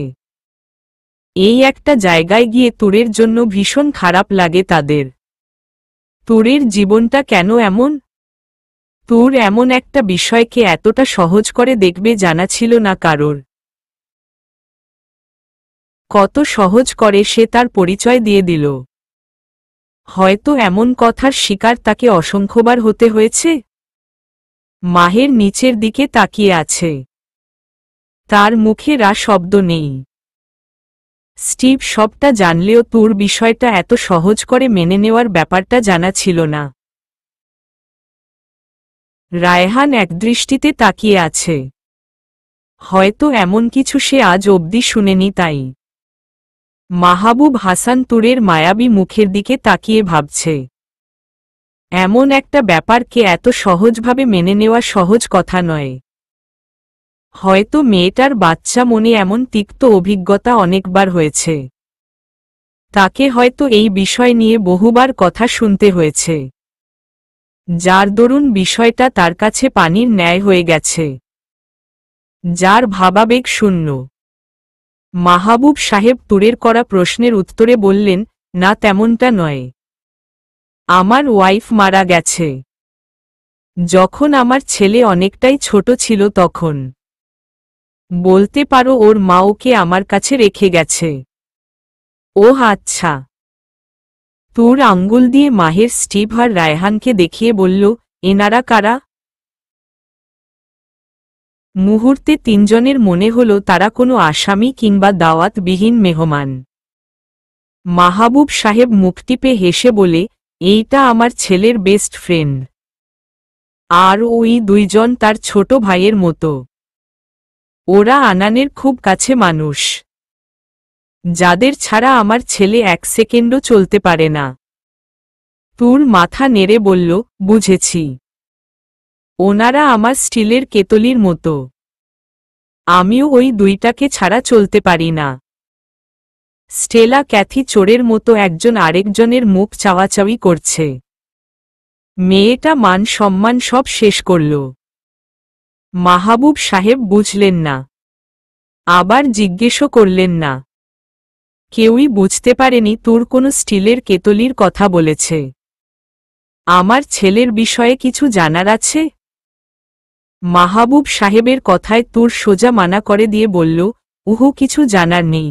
এই একটা জায়গায় গিয়ে তুরের জন্য ভীষণ খারাপ লাগে তাদের। তুরের জীবনটা কেন এমন? তুর এমন একটা বিষয়কে এতটা সহজ করে দেখবে জানা ছিল না কারোর। কত সহজ করে সে তার পরিচয় দিয়ে দিল। হয়তো এমন কথার শিকার তাকে অসংখ্যবার হতে হয়েছে। মাহের নিচের দিকে তাকিয়ে আছে। তার মুখে রা শব্দ নেই। স্টিভ সবটা জানলেও তুর বিষয়টা এত সহজ করে মেনে নেওয়ার ব্যাপারটা জানা ছিল না। রায়হান একদৃষ্টিতে তাকিয়ে আছে। হয়তো এমন কিছু সে আজ অবধি শুনেনি তাই। মাহবুব হাসান তুরের মায়াবী মুখের দিকে তাকিয়ে ভাবছে, এমন একটা ব্যাপারকে এত সহজভাবে মেনে নেওয়া সহজ কথা নয়। হয়তো মেয়েটার বাচ্চা মনে এমন তিক্ত অভিজ্ঞতা অনেকবার হয়েছে। তাকে হয়তো এই বিষয় নিয়ে বহুবার কথা শুনতে হয়েছে, যার দরুন বিষয়টা তার কাছে পানির ন্যায় হয়ে গেছে, যার ভাবাবেগ শূন্য। মাহবুব সাহেব তুরের করা প্রশ্নের উত্তরে বললেন, না তেমনটা নয়। আমার ওয়াইফ মারা গেছে যখন আমার ছেলে অনেকটাই ছোট ছিল তখন। বলতে পারো ওর মা ওকে আমার কাছে রেখে গেছে। ওহ আচ্ছা। তুর আঙ্গুল দিয়ে মাহের, স্টিভ আর রায়হানকে দেখিয়ে বলল, এনারা কারা? মুহূর্তে তিনজনের মনে হল তারা কোনো আসামি কিংবা দাওয়াতবিহীন মেহমান। মাহবুব সাহেব মুখ টিপে হেসে বলে, এইটা আমার ছেলের বেস্ট ফ্রেন্ড। আর ওই দুইজন তার ছোট ভাইয়ের মতো। ওরা আনানের খুব কাছে মানুষ, যাদের ছাড়া আমার ছেলে এক সেকেন্ডও চলতে পারে না। তুর মাথা নেড়ে বলল, বুঝেছি। ওনারা আমার স্টিলের কেতলির মতো। আমিও ওই দুইটাকে ছাড়া চলতে পারি না। স্টেলা ক্যাথি চোরের মতো একজন আরেকজনের মুখ চাওয়াচাওয়ি করছে। মেয়েটা মান সম্মান সব শেষ করল। মাহবুব সাহেব বুঝলেন না, আবার জিজ্ঞেসও করলেন না। কেউই বুঝতে পারেনি তুর কোনো স্টিলের কেতলির কথা বলেছে। আমার ছেলের বিষয়ে কিছু জানার আছে? মাহবুব সাহেবের কথায় তুর সোজা মানা করে দিয়ে বলল, উহু, কিছু জানার নেই।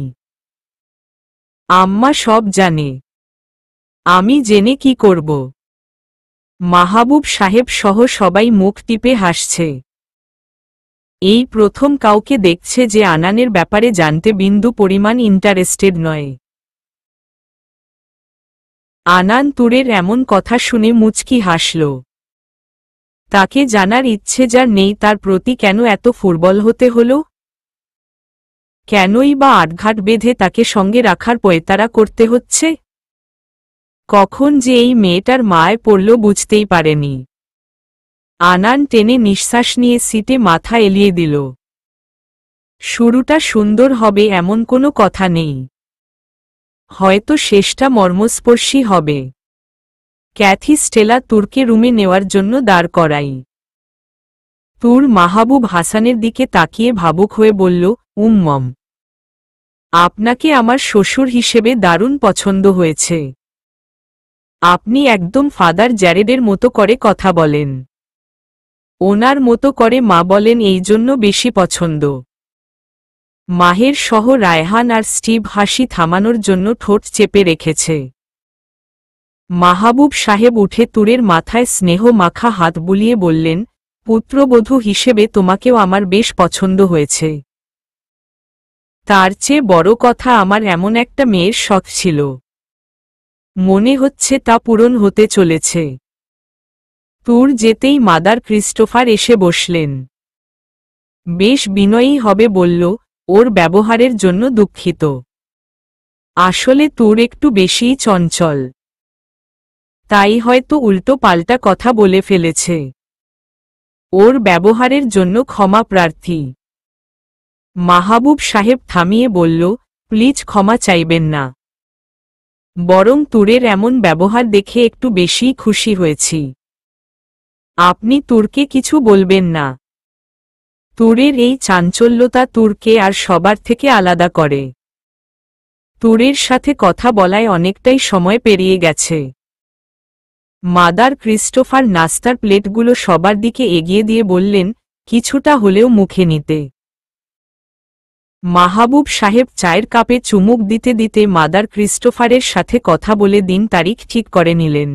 আম্মা সব জানে। আমি জেনে কি করব? মাহবুব সাহেব সহ সবাই মুখ টিপে হাসছে। এই প্রথম কাউকে দেখছে যে আনানের ব্যাপারে জানতে বিন্দু পরিমাণ ইন্টারেস্টেড নয়। আনান তুরের এমন কথা শুনে মুচকি হাসল। তাকে জানার ইচ্ছে যার নেই তার প্রতি কেন এত ফুটবল হতে হল? কেনই বা আটঘাট বেঁধে তাকে সঙ্গে রাখার পয়তারা করতে হচ্ছে? কখন যে এই মেয়েটার মায় পড়ল বুঝতেই পারেনি। আনান টেনে নিঃশ্বাস নিয়ে সিটে মাথা এলিয়ে দিল। শুরুটা সুন্দর হবে এমন কোনো কথা নেই, হয়তো শেষটা মর্মস্পর্শী হবে। ক্যাথি স্টেলা তুরকে রুমে নেওয়ার জন্য দাঁড় করাই। তুর মাহবুব হাসানের দিকে তাকিয়ে ভাবুক হয়ে বলল, মম, আপনাকে আমার শ্বশুর হিসেবে দারুণ পছন্দ হয়েছে। আপনি একদম ফাদার জ্যারেডের মতো করে কথা বলেন। ওনার মতো করে মা বলেন, এই জন্য বেশি পছন্দ। মাহের সহ রায়হান আর স্টিভ হাসি থামানোর জন্য ঠোঁট চেপে রেখেছে। মাহবুব সাহেব উঠে তুরের মাথায় স্নেহ মাখা হাত বুলিয়ে বললেন, পুত্রবধূ হিসেবে তোমাকেও আমার বেশ পছন্দ হয়েছে। তার চেয়ে বড় কথা, আমার এমন একটা মেয়ের শখ ছিল। মনে হচ্ছে তা পূরণ হতে চলেছে। তুর যেতেই মাদার ক্রিস্টোফার এসে বসলেন। বেশ বিনয়ী হবে বলল, ওর ব্যবহারের জন্য দুঃখিত। আসলে তুর একটু বেশিই চঞ্চল, তাই হয়তো উল্টো পাল্টা কথা বলে ফেলেছে। ওর ব্যবহারের জন্য ক্ষমা প্রার্থী। মাহবুব সাহেব থামিয়ে বলল, প্লিজ ক্ষমা চাইবেন না। বরং তুরের এমন ব্যবহার দেখে একটু বেশিই খুশি হয়েছি। আপনি তুরকে কিছু বলবেন না। তুরের এই চাঞ্চল্যতা তুরকে আর সবার থেকে আলাদা করে। তুরের সাথে কথা বলায় অনেকটাই সময় পেরিয়ে গেছে। মাদার ক্রিস্টোফার নাস্তার প্লেটগুলো সবার দিকে এগিয়ে দিয়ে বললেন, কিছুটা হলেও মুখে নিতে। মাহবুব সাহেব চায়ের কাপে চুমুক দিতে দিতে মাদার ক্রিস্টোফারের সাথে কথা বলে দিন তারিখ ঠিক করে নিলেন।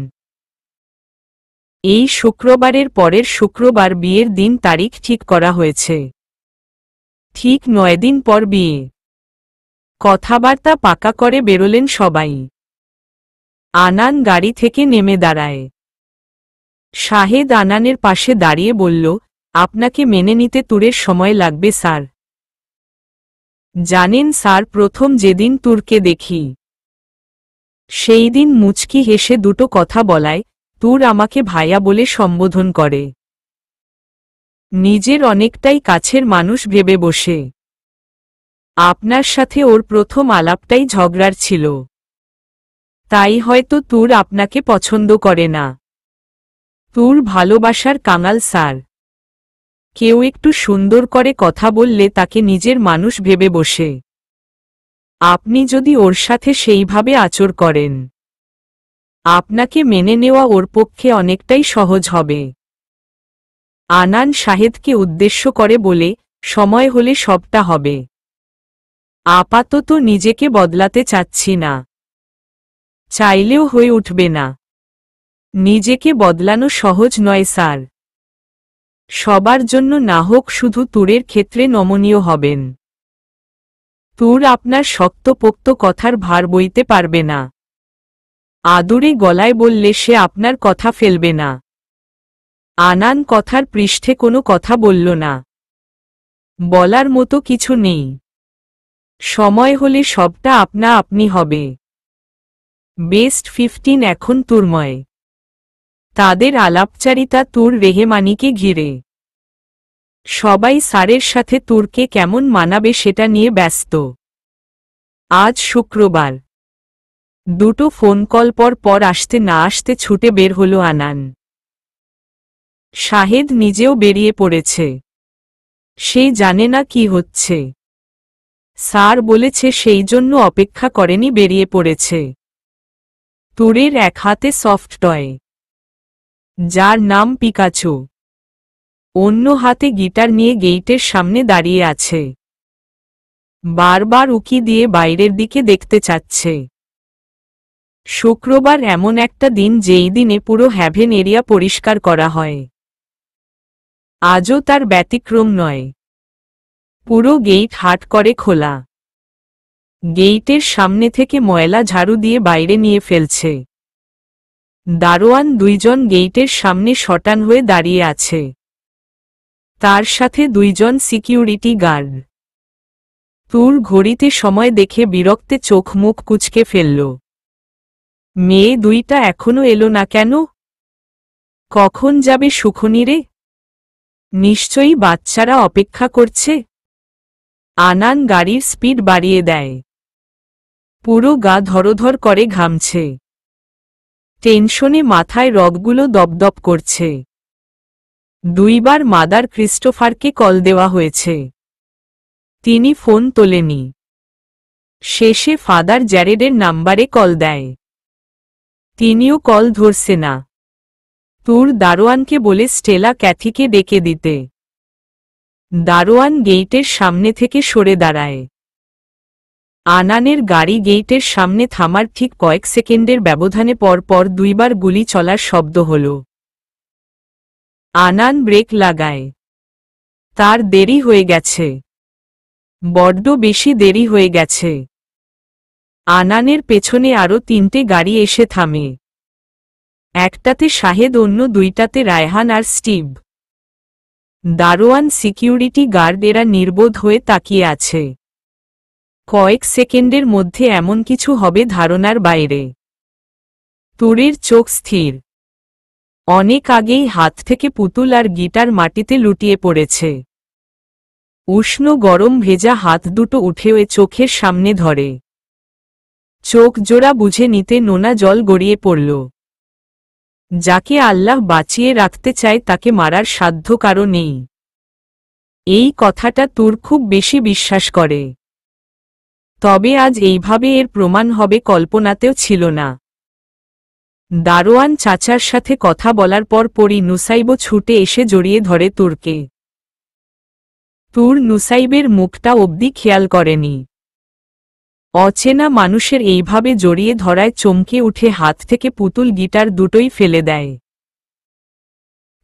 এই শুক্রবারের পরের শুক্রবার বিয়ের দিন তারিখ ঠিক করা হয়েছে। ঠিক 9 দিন পর বিয়ে। কথাবার্তা পাকা করে বেরোলেন সবাই। আনান গাড়ি থেকে নেমে দাঁড়ায়। শাহেদ আনানের পাশে দাঁড়িয়ে বলল, আপনাকে মেনে নিতে তুরের সময় লাগবে স্যার। জানেন স্যার, প্রথম যেদিন তুরকে দেখি সেই দিন মুচকি হেসে দুটো কথা বলায়, তুর আমাকে ভাইয়া বলে সম্বোধন করে। নিজের অনেকটাই কাছের মানুষ ভেবে বসে। আপনার সাথে ওর প্রথম আলাপটাই ঝগড়ার ছিল। তাই হয়তো তুর আপনাকে পছন্দ করে না। তুর ভালোবাসার কাঙাল স্যার। কেউ একটু সুন্দর করে কথা বললে তাকে নিজের মানুষ ভেবে বসে। আপনি যদি ওর সাথে সেইভাবে আচর করেন, আপনাকে মেনে নেওয়া ওর পক্ষে অনেকটাই সহজ হবে। আনান শাহেদকে উদ্দেশ্য করে বলে, সময় হলে সবটা হবে। আপাতত নিজেকে বদলাতে চাচ্ছি না। চাইলেও হয়ে উঠবে না। নিজেকে বদলানো সহজ নয় স্যার। সবার জন্য না হোক, শুধু তুরের ক্ষেত্রে নমনীয় হবেন। তুর আপনার শক্তপোক্ত কথার ভার বইতে পারবে না। আদুরে গলায় বললে সে আপনার কথা ফেলবে না। আনান কথার পৃষ্ঠে কোনো কথা বলল না। বলার মতো কিছু নেই। সময় হলে সবটা আপনা আপনি হবে। বেস্ট 15 এখন তুরময়। তাদের আলাপচারিতা তুর রেহেমানিকে ঘিরে। সবাই স্যারের সাথে তুরকে কেমন মানাবে সেটা নিয়ে ব্যস্ত। আজ শুক্রবার। দুটো ফোন কল পর আসতে না আসতে ছুটে বের হল আনান। শাহেদ নিজেও বেরিয়ে পড়েছে। সে জানে না কি হচ্ছে। স্যার বলেছে সেই জন্য অপেক্ষা করেনি, বেরিয়ে পড়েছে। তুরের এক হাতে সফট টয়, যার নাম পিকাচু, অন্য হাতে গিটার নিয়ে গেইটের সামনে দাঁড়িয়ে আছে। বারবার উকি দিয়ে বাইরের দিকে দেখতে চাচ্ছে। শুক্রবার এমন একটা দিন যেই দিনে পুরো হ্যাভেন এরিয়া পরিষ্কার করা হয়। আজও তার ব্যতিক্রম নয়। পুরো গেইট হাট করে খোলা। গেইটের সামনে থেকে ময়লা ঝাড়ু দিয়ে বাইরে নিয়ে ফেলছে। দারোয়ান দুইজন গেইটের সামনে শটান হয়ে দাঁড়িয়ে আছে। তার সাথে দুইজন সিকিউরিটি গার্ড। তুর ঘড়িতে সময় দেখে বিরক্তে চোখ মুখ কুঁচকে ফেলল। মেয়ে দুইটা এখনো এলো না কেন? কখন যাবে সুখনীরে? নিশ্চয়ই বাচ্চারা অপেক্ষা করছে। আনান গাড়ির স্পিড বাড়িয়ে দেয়। পুরো গা ধরধর করে ঘামছে। টেনশনে মাথায় রগগুলো দপদপ করছে। দুইবার মাদার ক্রিস্টোফারকে কল দেওয়া হয়েছে। তিনি ফোন তোলেনি। শেষে ফাদার জ্যারেডের নাম্বারে কল দেয়। তিনিও কল ধরছে না। তুর দারোয়ানকে বলে স্টেলা ক্যাথিকে ডেকে দিতে। দারোয়ান গেইটের সামনে থেকে সরে দাঁড়ায়। আনানের গাড়ি গেইটের সামনে থামার ঠিক কয়েক সেকেন্ডের ব্যবধানে পর দুইবার গুলি চলার শব্দ হল। আনান ব্রেক লাগায়। তার দেরি হয়ে গেছে। বড্ড বেশি দেরি হয়ে গেছে। আনানের পেছনে আরও 3টে গাড়ি এসে থামে। একটাতে শাহেদ, অন্য দুইটাতে রায়হান আর স্টিভ। দারোয়ান, সিকিউরিটি গার্ড এরা নির্বোধ হয়ে তাকিয়ে আছে। কয়েক সেকেন্ডের মধ্যে এমন কিছু হবে ধারণার বাইরে। তুরের চোখ স্থির। অনেক আগেই হাত থেকে পুতুল আর গিটার মাটিতে লুটিয়ে পড়েছে। উষ্ণ গরম ভেজা হাত দুটো উঠে চোখের সামনে ধরে। চোখ জোড়া বুঝে নিতে নোনা জল গড়িয়ে পড়ল। যাকে আল্লাহ বাঁচিয়ে রাখতে চায় তাকে মারার সাধ্য কারো নেই। এই কথাটা তুর খুব বেশি বিশ্বাস করে। তবে আজ এইভাবে এর প্রমাণ হবে কল্পনাতেও ছিল না। দারোয়ান চাচার সাথে কথা বলার পরই নুসাইব ছুটে এসে জড়িয়ে ধরে তুরকে। তুর নুসাইবের মুখটা অবধি খেয়াল করেনি। অচেনা মানুষের এইভাবে জড়িয়ে ধরায় চমকে উঠে হাত থেকে পুতুল গিটার দুটোই ফেলে দেয়।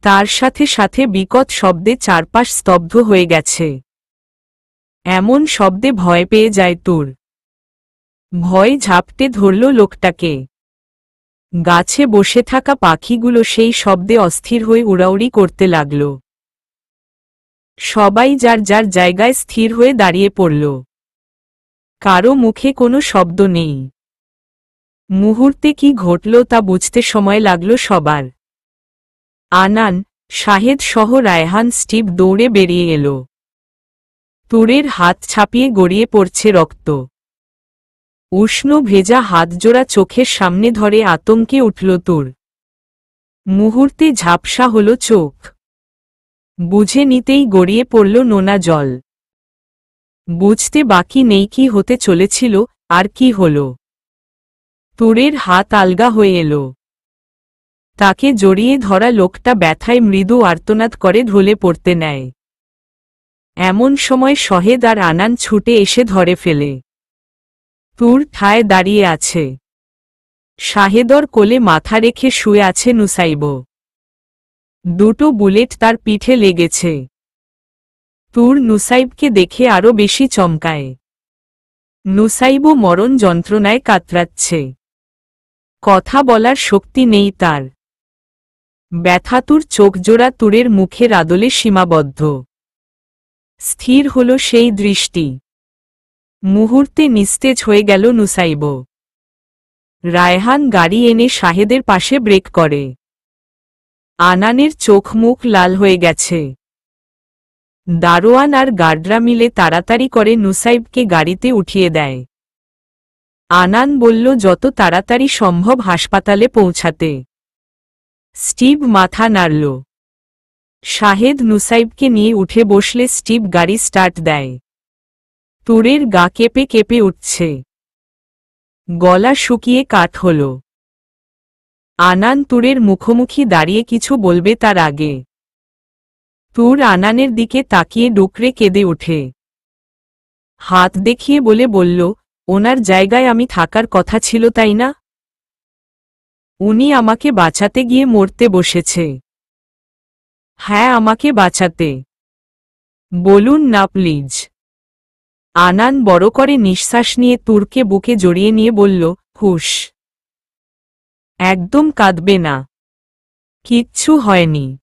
তার সাথে সাথে বিকট শব্দে চারপাশ স্তব্ধ হয়ে গেছে। এমন শব্দে ভয় পেয়ে যায় তুর। ভয় ঝাপটে ধরল লোকটাকে। গাছে বসে থাকা পাখিগুলো সেই শব্দে অস্থির হয়ে উড়াউড়ি করতে লাগল। সবাই যার যার জায়গায় স্থির হয়ে দাঁড়িয়ে পড়ল। কারো মুখে কোনো শব্দ নেই। মুহূর্তে কি ঘটল তা বুঝতে সময় লাগল সবার। আনান, শাহেদ সহ রায়হান, স্টিভ দৌড়ে বেরিয়ে এলো। তুরের হাত ছাপিয়ে গড়িয়ে পড়ছে রক্ত। উষ্ণ ভেজা হাতজোড়া চোখের সামনে ধরে আতঙ্কে উঠল তুর। মুহূর্তে ঝাপসা হল চোখ। বুঝে নিতেই গড়িয়ে পড়ল নোনা জল। বুঝতে বাকি নেই কি হতে চলেছিল আর কি হল। তুরের হাত আলগা হয়ে এলো। তাকে জড়িয়ে ধরা লোকটা ব্যথায় মৃদু আর্তনাদ করে ঢলে পড়তে নেয়। এমন সময় শহেদ আর আনান ছুটে এসে ধরে ফেলে। তুর ঠায় দাঁড়িয়ে আছে। শাহেদর কোলে মাথা রেখে শুয়ে আছে নুসাইব। দুটো বুলেট তার পিঠে লেগেছে। তুর নুসাইবকে দেখে আরো বেশি চমকায়। নুসাইব মরণ যন্ত্রণায় কাতরাচ্ছে। কথা বলার শক্তি নেই তার। ব্যথাতুর চোখজোড়া তুরের মুখের আদলে সীমাবদ্ধ। স্থির হল সেই দৃষ্টি। মুহূর্তে নিস্তেজ হয়ে গেল নুসাইব। রায়হান গাড়ি এনে শাহেদের পাশে ব্রেক করে। আনানের চোখ মুখ লাল হয়ে গেছে। দারোয়ান আর গার্ডরা মিলে তাড়াতাড়ি করে নুসাইবকে গাড়িতে উঠিয়ে দেয়। আনান বলল যত তাড়াতাড়ি সম্ভব হাসপাতালে পৌঁছাতে। স্টিভ মাথা নাড়ল। শাহেদ নুসাইবকে নিয়ে উঠে বসলে স্টিভ গাড়ি স্টার্ট দেয়। তুরের গা কেঁপে কেঁপে উঠছে। গলা শুকিয়ে কাঠ হল। আনান তুরের মুখোমুখি দাঁড়িয়ে কিছু বলবে তার আগে তুর আনানের দিকে তাকিয়ে ডুকরে কেঁদে ওঠে। হাত দেখিয়ে বলল, ওনার জায়গায় আমি থাকার কথা ছিল তাই না? উনি আমাকে বাঁচাতে গিয়ে মরতে বসেছে। হ্যাঁ, আমাকে বাঁচাতে। বলুন না প্লিজ। আনান বড় করে নিঃশ্বাস নিয়ে তুরকে বুকে জড়িয়ে নিয়ে বলল, হুশ। একদম কাঁদবে না। কিচ্ছু হয়নি।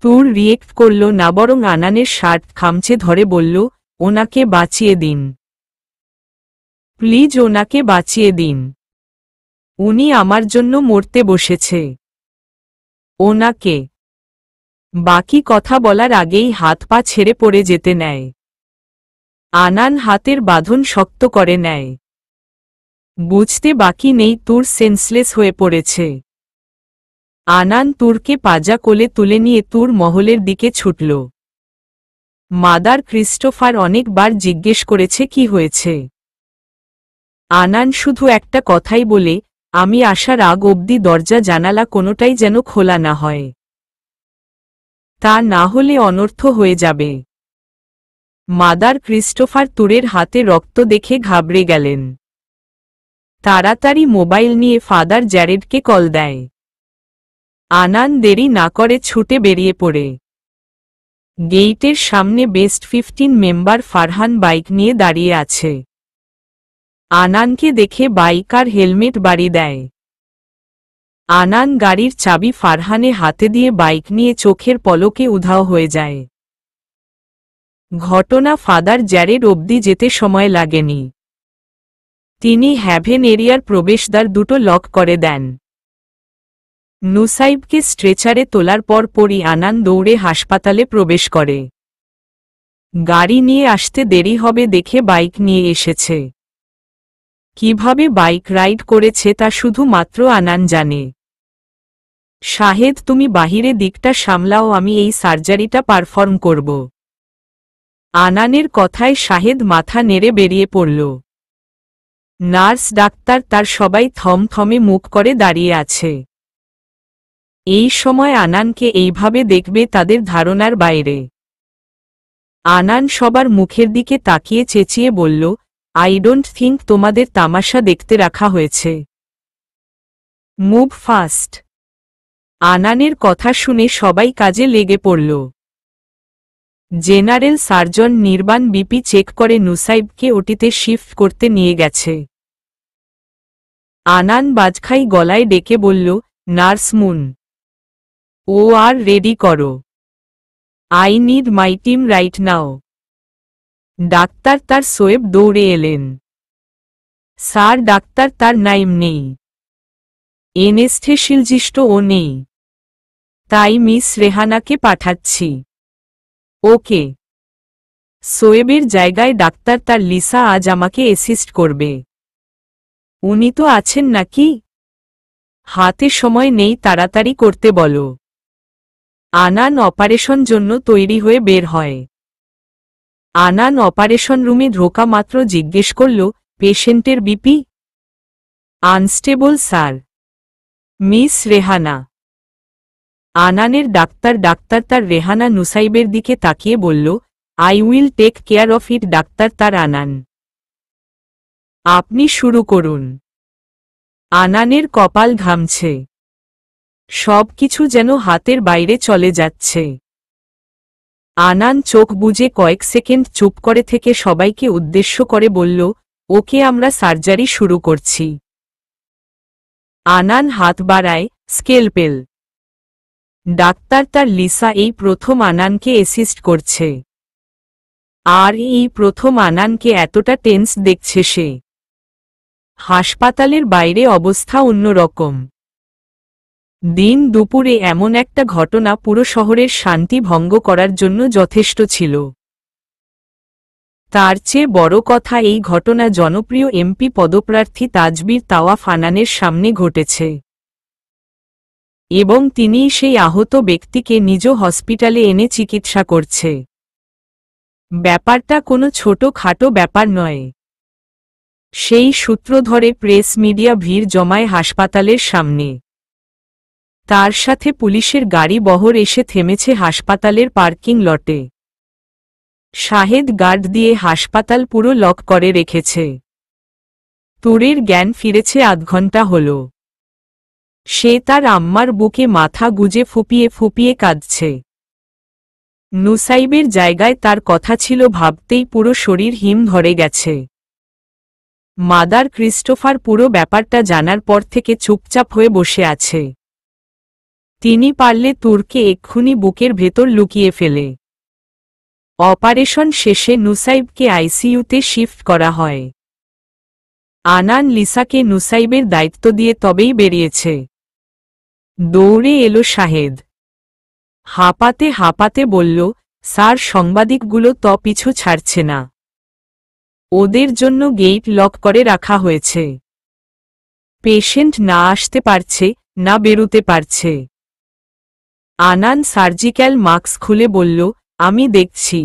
তুর রিয়েক্ট করল না, বরং আনানের শার্ট খামচে ধরে বলল, ওনাকে বাঁচিয়ে দিন। প্লিজ ওনাকে বাঁচিয়ে দিন। উনি আমার জন্য মরতে বসেছে। ওনাকে। বাকি কথা বলার আগেই হাত পা ছেড়ে পড়ে যেতে নেয়। আনান হাতের বাঁধন শক্ত করে নেয়। বুঝতে বাকি নেই তুর সেন্সলেস হয়ে পড়েছে। আনান তুরকে পাজা কোলে তুলে নিয়ে তুর মহলের দিকে ছুটল। মাদার ক্রিস্টোফার অনেকবার জিজ্ঞেস করেছে কি হয়েছে। আনান শুধু একটা কথাই বলে, আমি আসার আগ অবধি দরজা জানালা কোনোটাই যেন খোলা না হয়। তা না হলে অনর্থ হয়ে যাবে। মাদার ক্রিস্টোফার তুরের হাতে রক্ত দেখে ঘাবড়ে গেলেন। তাড়াতাড়ি মোবাইল নিয়ে ফাদার জ্যারেডকে কল দেয়। আনান দেরি না করে ছুটে বেরিয়ে পড়ে। গেইটের সামনে বেস্ট 15 মেম্বার ফারহান বাইক নিয়ে দাঁড়িয়ে আছে। আনানকে দেখে বাইক আর হেলমেট বাড়ি দেয়। আনান গাড়ির চাবি ফারহানে হাতে দিয়ে বাইক নিয়ে চোখের পলকে উধাও হয়ে যায়। ঘটনা ফাদার জ্যারেড অবধি যেতে সময় লাগেনি। তিনি হ্যাভেন এরিয়ার প্রবেশদ্বার দুটো লক করে দেন। নুসাইবকে স্ট্রেচারে তোলার পরই আনান দৌড়ে হাসপাতালে প্রবেশ করে। গাড়ি নিয়ে আসতে দেরি হবে দেখে বাইক নিয়ে এসেছে। কিভাবে বাইক রাইড করেছে তা শুধুমাত্র আনান জানে। শাহেদ তুমি বাহিরে দিকটা সামলাও, আমি এই সার্জারিটা পারফর্ম করব। আনানের কথায় শাহেদ মাথা নেড়ে বেরিয়ে পড়ল। নার্স ডাক্তার তার সবাই থমথমে মুখ করে দাঁড়িয়ে আছে। এই সময় আনানকে এইভাবে দেখবে তাদের ধারণার বাইরে। আনান সবার মুখের দিকে তাকিয়ে চেঁচিয়ে বলল, আই ডোন্ট থিঙ্ক তোমাদের তামাশা দেখতে রাখা হয়েছে। Move fast. আনানের কথা শুনে সবাই কাজে লেগে পড়ল। জেনারেল সার্জন নির্বাণ বিপি চেক করে নুসাইবকে ওটিতে শিফট করতে নিয়ে গেছে। আনান বাজখাই গলায় ডেকে বলল, নার্স মুন, ও আর রেডি করো। I need my team right now. Doctor তার সোয়েব দৌড়ে এলেন। স্যার ডাক্তার তার নাইম নেই, এনেস্থেশিলজিস্টও নেই, তাই মিস রেহানাকে পাঠাচ্ছি। ওকে। সোয়েবের জায়গায় ডাক্তার তার লিসা আজ আমাকে অ্যাসিস্ট করবে। উনি তো আছেন নাকি? হাতে সময় নেই, তাড়াতাড়ি করতে বলো। আনান অপারেশন জন্য তৈরি হয়ে বের হয়। আনান অপারেশন রুমে ঢোকা মাত্র জিজ্ঞেস করল, পেশেন্টের BP unstable sir. Miss Rehana. আনানের ডাক্তার তার রেহানা নুসাইবের দিকে তাকিয়ে বলল, I will take care of it doctor তার। আনান, আপনি শুরু করুন। আনানের কপাল ঘামছে, সব কিছু যেন হাতের বাইরে চলে যাচ্ছে। আনান চোখ বুজে কয়েক সেকেন্ড চুপ করে থেকে সবাইকে উদ্দেশ্য করে বলল, ওকে আমরা সার্জারি শুরু করছি। আনান হাত বাড়ায়, স্কেলপেল। ডাক্তার তার লিসা এই প্রথম আনানকে অ্যাসিস্ট করছে। আর এই প্রথম আনানকে এতটা টেন্স দেখছে সে। হাসপাতালের বাইরে অবস্থা অন্যরকম। দিন দুপুরে এমন একটা ঘটনা পুরো শহরের শান্তি ভঙ্গ করার জন্য যথেষ্ট ছিল। তার চেয়ে বড় কথা, এই ঘটনা জনপ্রিয় এমপি পদপ্রার্থী তাজবীর তাওয়াফ আনানের সামনে ঘটেছে এবং তিনিই সেই আহত ব্যক্তিকে নিজ হসপিটালে এনে চিকিৎসা করছে। ব্যাপারটা কোনো ছোটখাটো ব্যাপার নয়। সেই সূত্র ধরে প্রেস মিডিয়া ভিড় জমায় হাসপাতালের সামনে। তার সাথে পুলিশের গাড়ি বহর এসে থেমেছে হাসপাতালের পার্কিং লটে। শাহেদ গার্ড দিয়ে হাসপাতাল পুরো লক করে রেখেছে। তুরের জ্ঞান ফিরেছে আধ ঘন্টা হল। সে তার আম্মার বুকে মাথা গুজে ফুপিয়ে ফুপিয়ে কাঁদছে। নুসাইবের জায়গায় তার কথা ছিল ভাবতেই পুরো শরীর হিম ধরে গেছে। মাদার ক্রিস্টোফার পুরো ব্যাপারটা জানার পর থেকে চুপচাপ হয়ে বসে আছে। তিনি পারলে তুরকে এক্ষুনি বুকের ভেতর লুকিয়ে ফেলে। অপারেশন শেষে নুসাইবকে আইসিইউতে শিফট করা হয়। আনান লিসাকে নুসাইবের দায়িত্ব দিয়ে তবেই বেরিয়েছে। দৌড়ে এলো শাহেদ। হাঁপাতে হাঁপাতে বলল, স্যার সাংবাদিকগুলো তো পিছু ছাড়ছে না। ওদের জন্য গেট লক করে রাখা হয়েছে। পেশেন্ট না আসতে পারছে, না বেরুতে পারছে। আনান সার্জিক্যাল মাস্ক খুলে বলল, আমি দেখছি।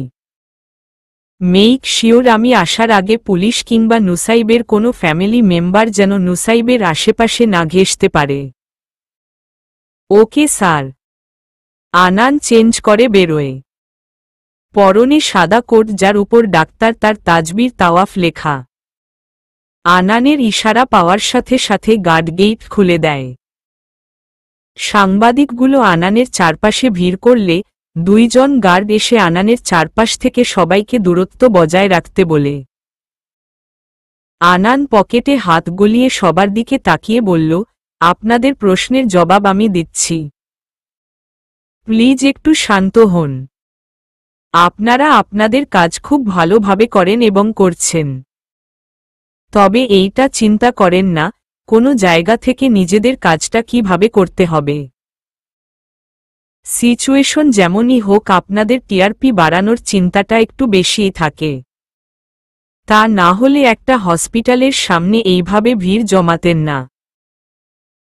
মেক শিওর আমি আসার আগে পুলিশ কিংবা নুসাইবের কোনো ফ্যামিলি মেম্বার যেন নুসাইবের আশেপাশে না ঘেঁষতে পারে। Okay sir. আনান চেঞ্জ করে বেরোয়। পরনে সাদা কোট যার উপর ডাক্তার তার তাজবীর তাওয়াফ লেখা। আনানের ইশারা পাওয়ার সাথে সাথে গার্ড গেট খুলে দেয়। সাংবাদিকগুলো আনানের চারপাশে ভিড় করলে দুইজন গার্ড এসে আনানের চারপাশ থেকে সবাইকে দূরত্ব বজায় রাখতে বলে। আনান পকেটে হাত গলিয়ে সবার দিকে তাকিয়ে বলল, আপনাদের প্রশ্নের জবাব আমি দিচ্ছি। প্লিজ একটু শান্ত হন। আপনারা আপনাদের কাজ খুব ভালোভাবে করেন এবং করছেন। তবে এইটা চিন্তা করেন না কোনো জায়গা থেকে নিজেদের কাজটা কিভাবে করতে হবে। সিচুয়েশন যেমনই হোক আপনাদের টিআরপি বাড়ানোর চিন্তাটা একটু বেশিই থাকে। তা না হলে একটা হসপিটালের সামনে এইভাবে ভিড় জমাতেন না।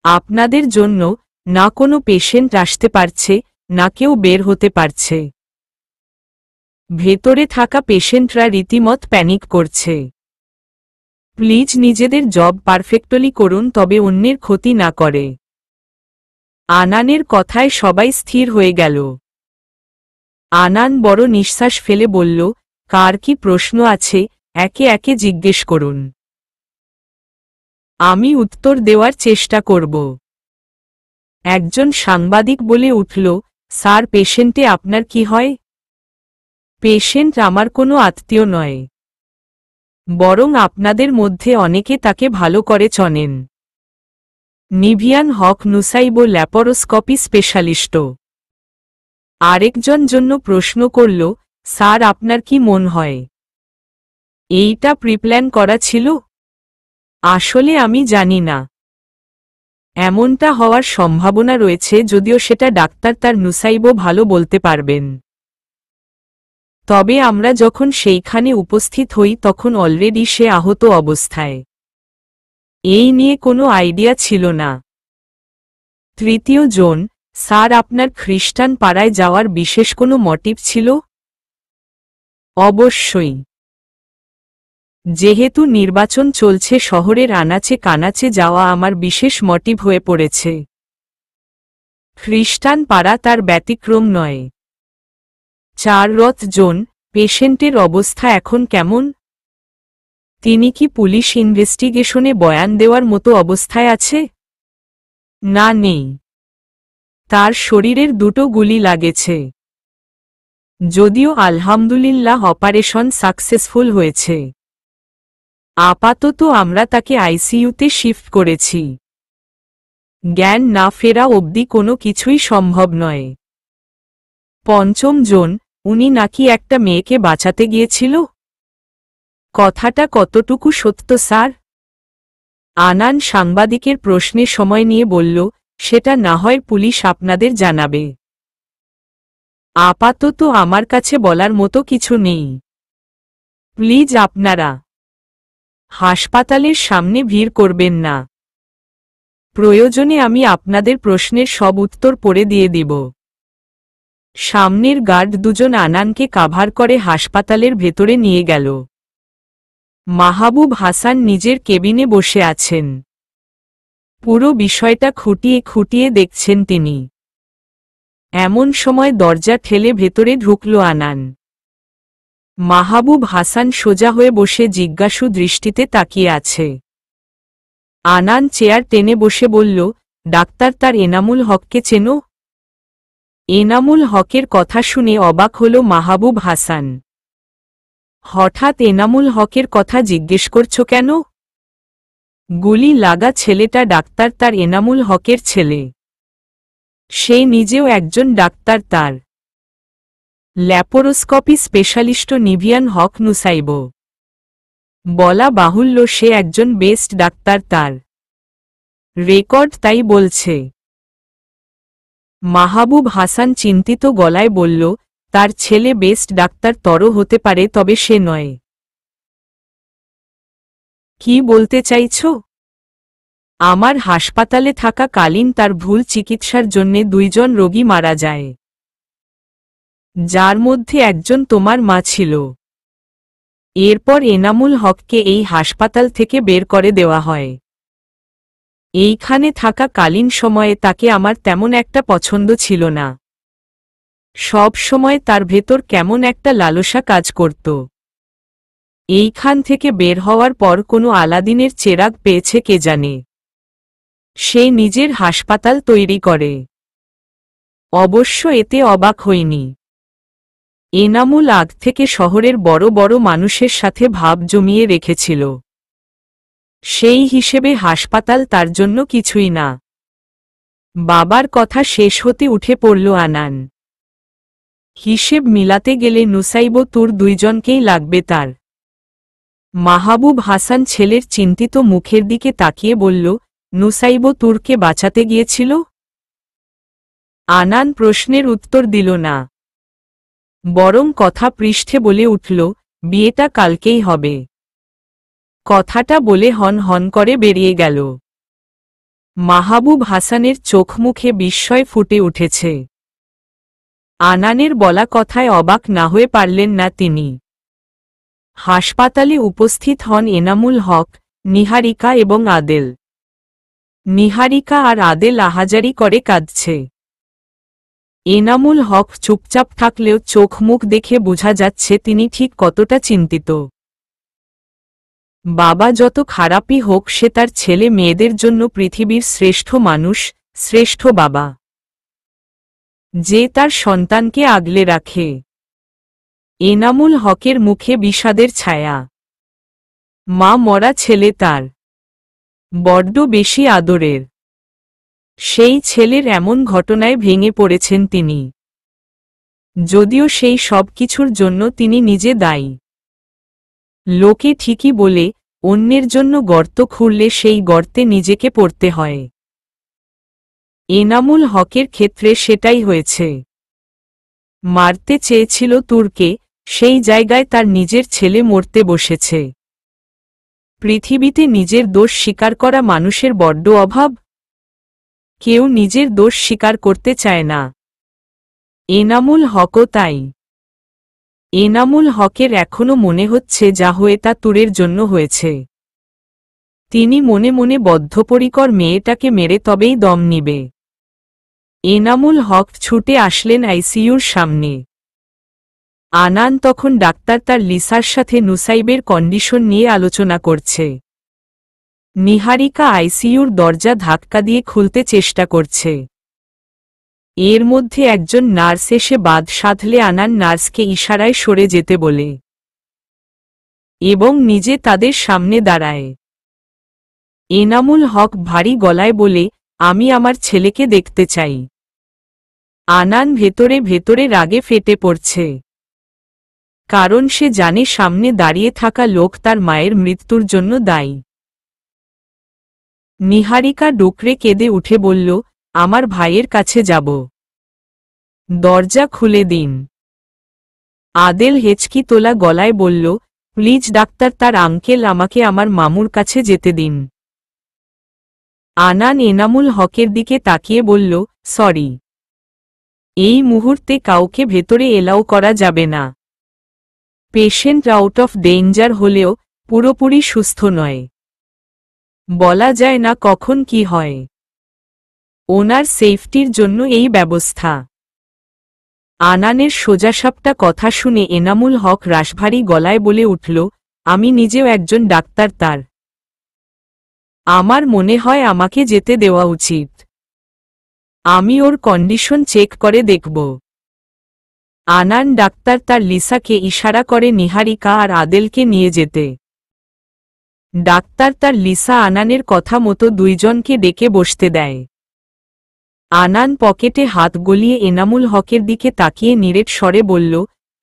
আপনাদের জন্য না কোনো পেশেন্ট আসতে পারছে, না কেউ বের হতে পারছে। ভেতরে থাকা পেশেন্টরা রীতিমত প্যানিক করছে। প্লিজ নিজেদের জব পারফেক্টলি করুন, তবে অন্যের ক্ষতি না করে। আনানের কথায় সবাই স্থির হয়ে গেল। আনান বড় নিঃশ্বাস ফেলে বলল, কার কি প্রশ্ন আছে একে একে জিজ্ঞেস করুন, আমি উত্তর দেওয়ার চেষ্টা করব। একজন সাংবাদিক বলে উঠল, স্যার, পেশেন্টে আপনার কি হয়? পেশেন্ট আমার কোনো আত্মীয় নয়, বরং আপনাদের মধ্যে অনেকে তাকে ভালো করে চনেন। নিভিয়ান হক নুসাইব, ল্যাপারোস্কোপি স্পেশালিস্ট। আরেকজন জন্য প্রশ্ন করল, স্যার, আপনার কি মন হয় এইটা প্রিপ্ল্যান করা ছিল? আসলে আমি জানি না। এমনটা হওয়ার সম্ভাবনা রয়েছে, যদিও সেটা ডাক্তার তার নুসাইব ভালো বলতে পারবেন। তবে আমরা যখন সেইখানে উপস্থিত হই তখন অলরেডি সে আহত অবস্থায়। এই নিয়ে কোনো আইডিয়া ছিল না। তৃতীয় জন, স্যার, আপনার খ্রিস্টান পাড়ায় যাওয়ার বিশেষ কোনো মোটিভ ছিল? অবশ্যই। যেহেতু নির্বাচন চলছে, শহরের আনাচে কানাচে যাওয়া আমার বিশেষ মোটিভ হয়ে পড়েছে। খ্রিস্টান পাড়া তার ব্যতিক্রম নয়। জন, পেশেন্টের অবস্থা এখন কেমন? তিনি কি পুলিশ ইনভেস্টিগেশনে বয়ান দেওয়ার মতো অবস্থায় আছে? না, নেই। তার শরীরের দুটো গুলি লাগেছে, যদিও আলহামদুলিল্লাহ অপারেশন সাকসেসফুল হয়েছে। আপাতত আমরা তাকে আইসিইউতে শিফট করেছি। জ্ঞান না ফেরা অবধি কোনো কিছুই সম্ভব নয়। পঞ্চম জন, উনি নাকি একটা মেয়েকে বাঁচাতে গিয়েছিল। কথাটা কতটুকু সত্য, স্যার? আনান সাংবাদিকের প্রশ্নে সময় নিয়ে বলল, সেটা না হয় পুলিশ আপনাদের জানাবে। আপাতত আমার কাছে বলার মতো কিছু নেই। প্লিজ আপনারা হাসপাতালের সামনে ভিড় করবেন না। প্রয়োজনে আমি আপনাদের প্রশ্নের সব উত্তর পড়ে দিয়ে দিব। সামনের গার্ড দুজন আনানকে কাভার করে হাসপাতালের ভেতরে নিয়ে গেল। মাহবুব হাসান নিজের কেবিনে বসে আছেন। পুরো বিষয়টা খুঁটিয়ে খুঁটিয়ে দেখছেন তিনি। এমন সময় দরজা ঠেলে ভেতরে ঢুকল আনান। মাহবুব হাসান সোজা হয়ে বসে জিজ্ঞাসু দৃষ্টিতে তাকিয়ে আছে। আনান চেয়ার টেনে বসে বলল, ডাক্তার, তার এনামুল হককে চেনো? এনামুল হকের কথা শুনে অবাক হল মাহবুব হাসান। হঠাৎ এনামুল হকের কথা জিজ্ঞেস করছো কেন? গুলি লাগা ছেলেটা ডাক্তার তার এনামুল হকের ছেলে। সে নিজেও একজন ডাক্তার, তার ল্যাপারোস্কোপি স্পেশালিস্ট নিভিয়ান হক নুসাইব। বলা বাহুল্য সে একজন বেস্ট ডাক্তার, তার রেকর্ড তাই বলছে। মাহবুব হাসান চিন্তিত গলায় বলল, তার ছেলে বেস্ট ডাক্তার তরও হতে পারে, তবে সে নয়। কি বলতে চাইছ? আমার হাসপাতালে থাকা কালীন তার ভুল চিকিৎসার জন্যে 2 জন রোগী মারা যায়, যার মধ্যে একজন তোমার মা ছিল। এরপর এনামুল হককে এই হাসপাতাল থেকে বের করে দেওয়া হয়। এইখানে থাকা কালীন সময়ে তাকে আমার তেমন একটা পছন্দ ছিল না। সব সময় তার ভেতর কেমন একটা লালসা কাজ করত। এইখান থেকে বের হওয়ার পর কোনো আলাদিনের চেরাগ পেয়েছে কে জানে। সে নিজের হাসপাতাল তৈরি করে। অবশ্য এতে অবাক হইনি। এনামুল আগ থেকে শহরের বড় বড় মানুষের সাথে ভাব জমিয়ে রেখেছিল। সেই হিসেবে হাসপাতাল তার জন্য কিছুই না। বাবার কথা শেষ হতে উঠে পড়ল আনান। হিসেব মিলাতে গেলে নুসাইব তুর 2 জনকেই লাগবে তার। মাহবুব হাসান ছেলের চিন্তিত মুখের দিকে তাকিয়ে বলল, নুসাইব তুরকে বাঁচাতে গিয়েছিল? আনান প্রশ্নের উত্তর দিল না, বরং কথা পৃষ্ঠে বলে উঠল, বিয়েটা কালকেই হবে। কথাটা বলে হন হন করে বেরিয়ে গেল। মাহবুব হাসানের চোখ মুখে বিস্ময় ফুটে উঠেছে। আনানের বলা কথায় অবাক না হয়ে পারলেন না তিনি। হাসপাতালে উপস্থিত হন এনামুল হক, নিহারিকা এবং আদেল। নিহারিকা আর আদেল আহাজারি করে কাঁদছে। এনামুল হক চুপচাপ থাকলেও চোখ মুখ দেখে বোঝা যাচ্ছে তিনি ঠিক কতটা চিন্তিত। বাবা যত খারাপই হোক, সে তার ছেলে মেয়েদের জন্য পৃথিবীর শ্রেষ্ঠ মানুষ, শ্রেষ্ঠ বাবা, যে তার সন্তানকে আগলে রাখে। এনামুল হকের মুখে বিষাদের ছায়া। মা মরা ছেলে তার বড্ড বেশি আদরের। সেই ছেলের এমন ঘটনায় ভেঙে পড়েছেন তিনি, যদিও সেই সব কিছুর জন্য তিনি নিজে দায়ী। লোকে ঠিকই বলে, অন্যের জন্য গর্ত খুঁড়লে সেই গর্তে নিজেকে পড়তে হয়। এনামুল হকের ক্ষেত্রে সেটাই হয়েছে। মারতে চেয়েছিল তুরকে, সেই জায়গায় তার নিজের ছেলে মরতে বসেছে। পৃথিবীতে নিজের দোষ স্বীকার করা মানুষের বড্ড অভাব। কেউ নিজের দোষ স্বীকার করতে চায় না। এনামুল হকও তাই। এনামুল হকের এখনো মনে হচ্ছে যা হয়ে তা তুরের জন্য হয়েছে। তিনি মনে মনে বদ্ধপরিকর মেয়েটাকে মেরে তবেই দম নিবে। এনামুল হক ছুটে আসলেন আইসিইউর সামনে। আনান তখন ডাক্তার তার লিসার সাথে নুসাইবের কন্ডিশন নিয়ে আলোচনা করছে। নিহারিকা আইসিইউর দরজা ধাক্কা দিয়ে খুলতে চেষ্টা করছে। এর মধ্যে একজন নার্স এসে বাদ সাধলে আনান নার্সকে ইশারায় সরে যেতে বলে এবং নিজে তাদের সামনে দাঁড়ায়। এনামুল হক ভারী গলায় বলে, আমি আমার ছেলেকে দেখতে চাই। আনান ভেতরে ভেতরে রাগে ফেটে পড়ছে, কারণ সে জানে সামনে দাঁড়িয়ে থাকা লোক তার মায়ের মৃত্যুর জন্য দায়ী। নিহারিকা ডুকরে কেঁদে উঠে বলল, আমার ভাইয়ের কাছে যাব, দরজা খুলে দিন। আদেল হেঁচকি তোলা গলায় বলল, প্লিজ ডাক্তার, তার আঙ্কেল, আমাকে আমার মামুর কাছে যেতে দিন। আনান এনামুল হকের দিকে তাকিয়ে বলল, সরি, এই মুহূর্তে কাউকে ভেতরে এলাও করা যাবে না। পেশেন্ট আউট অফ ডেঞ্জার হলেও পুরোপুরি সুস্থ নয়। বলা যায় না কখন কি হয়। ওনার সেফটির জন্য এই ব্যবস্থা। আনানের সোজাসাপটা কথা শুনে এনামুল হক রাশভারী গলায় বলে উঠল, আমি নিজেও একজন ডাক্তার, তার আমার মনে হয় আমাকে যেতে দেওয়া উচিত। আমি ওর কন্ডিশন চেক করে দেখব। আনান ডাক্তার তার লিসাকে ইশারা করে নিহারিকা আর আদেলকে নিয়ে যেতে। ডাক্তার তার লিসা আনানের কথা মতো দুইজনকে ডেকে বসতে দেয়। আনান পকেটে হাত গলিয়ে এনামুল হকের দিকে তাকিয়ে নিরেট স্বরে বলল,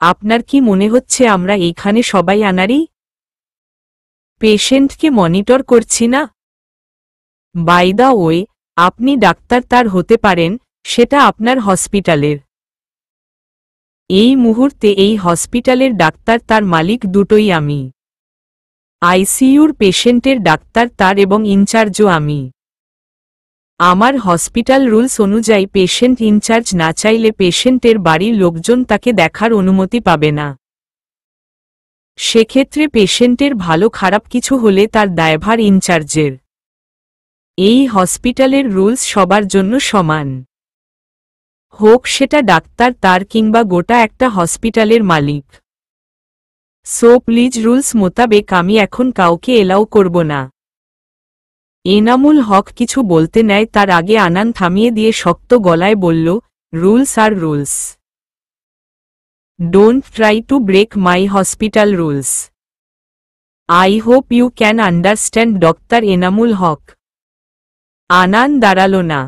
আপনার কি মনে হচ্ছে আমরা এইখানে সবাই আনারই? পেশেন্টকে মনিটর করছি না? বাই দ্য ওয়ে, আপনি ডাক্তার তার হতে পারেন, সেটা আপনার হসপিটালের। এই মুহূর্তে এই হসপিটালের ডাক্তার তার মালিক দুটোই আমি। আইসিইউর পেশেন্টের ডাক্তার তার এবং ইনচার্জও আমি। আমার হসপিটাল রুলস অনুযায়ী পেশেন্ট ইনচার্জ না চাইলে পেশেন্টের বাড়ির লোকজন তাকে দেখার অনুমতি পাবে না। সেক্ষেত্রে পেশেন্টের ভালো খারাপ কিছু হলে তার দায়ভার ইনচার্জের। এই হসপিটালের রুলস সবার জন্য সমান, হোক সেটা ডাক্তার তার কিংবা গোটা একটা হসপিটালের মালিক। সো প্লিজ রুলস মোতাবেক আমি এখন কাউকে এলাও করব না। এনামুল হক কিছু বলতে নেয় তার আগে আনান থামিয়ে দিয়ে শক্ত গলায় বলল, রুলস আর rules. Don't try to break my hospital rules. I hope you can understand doctor Enamul Haque. Anan দাঁড়াল না।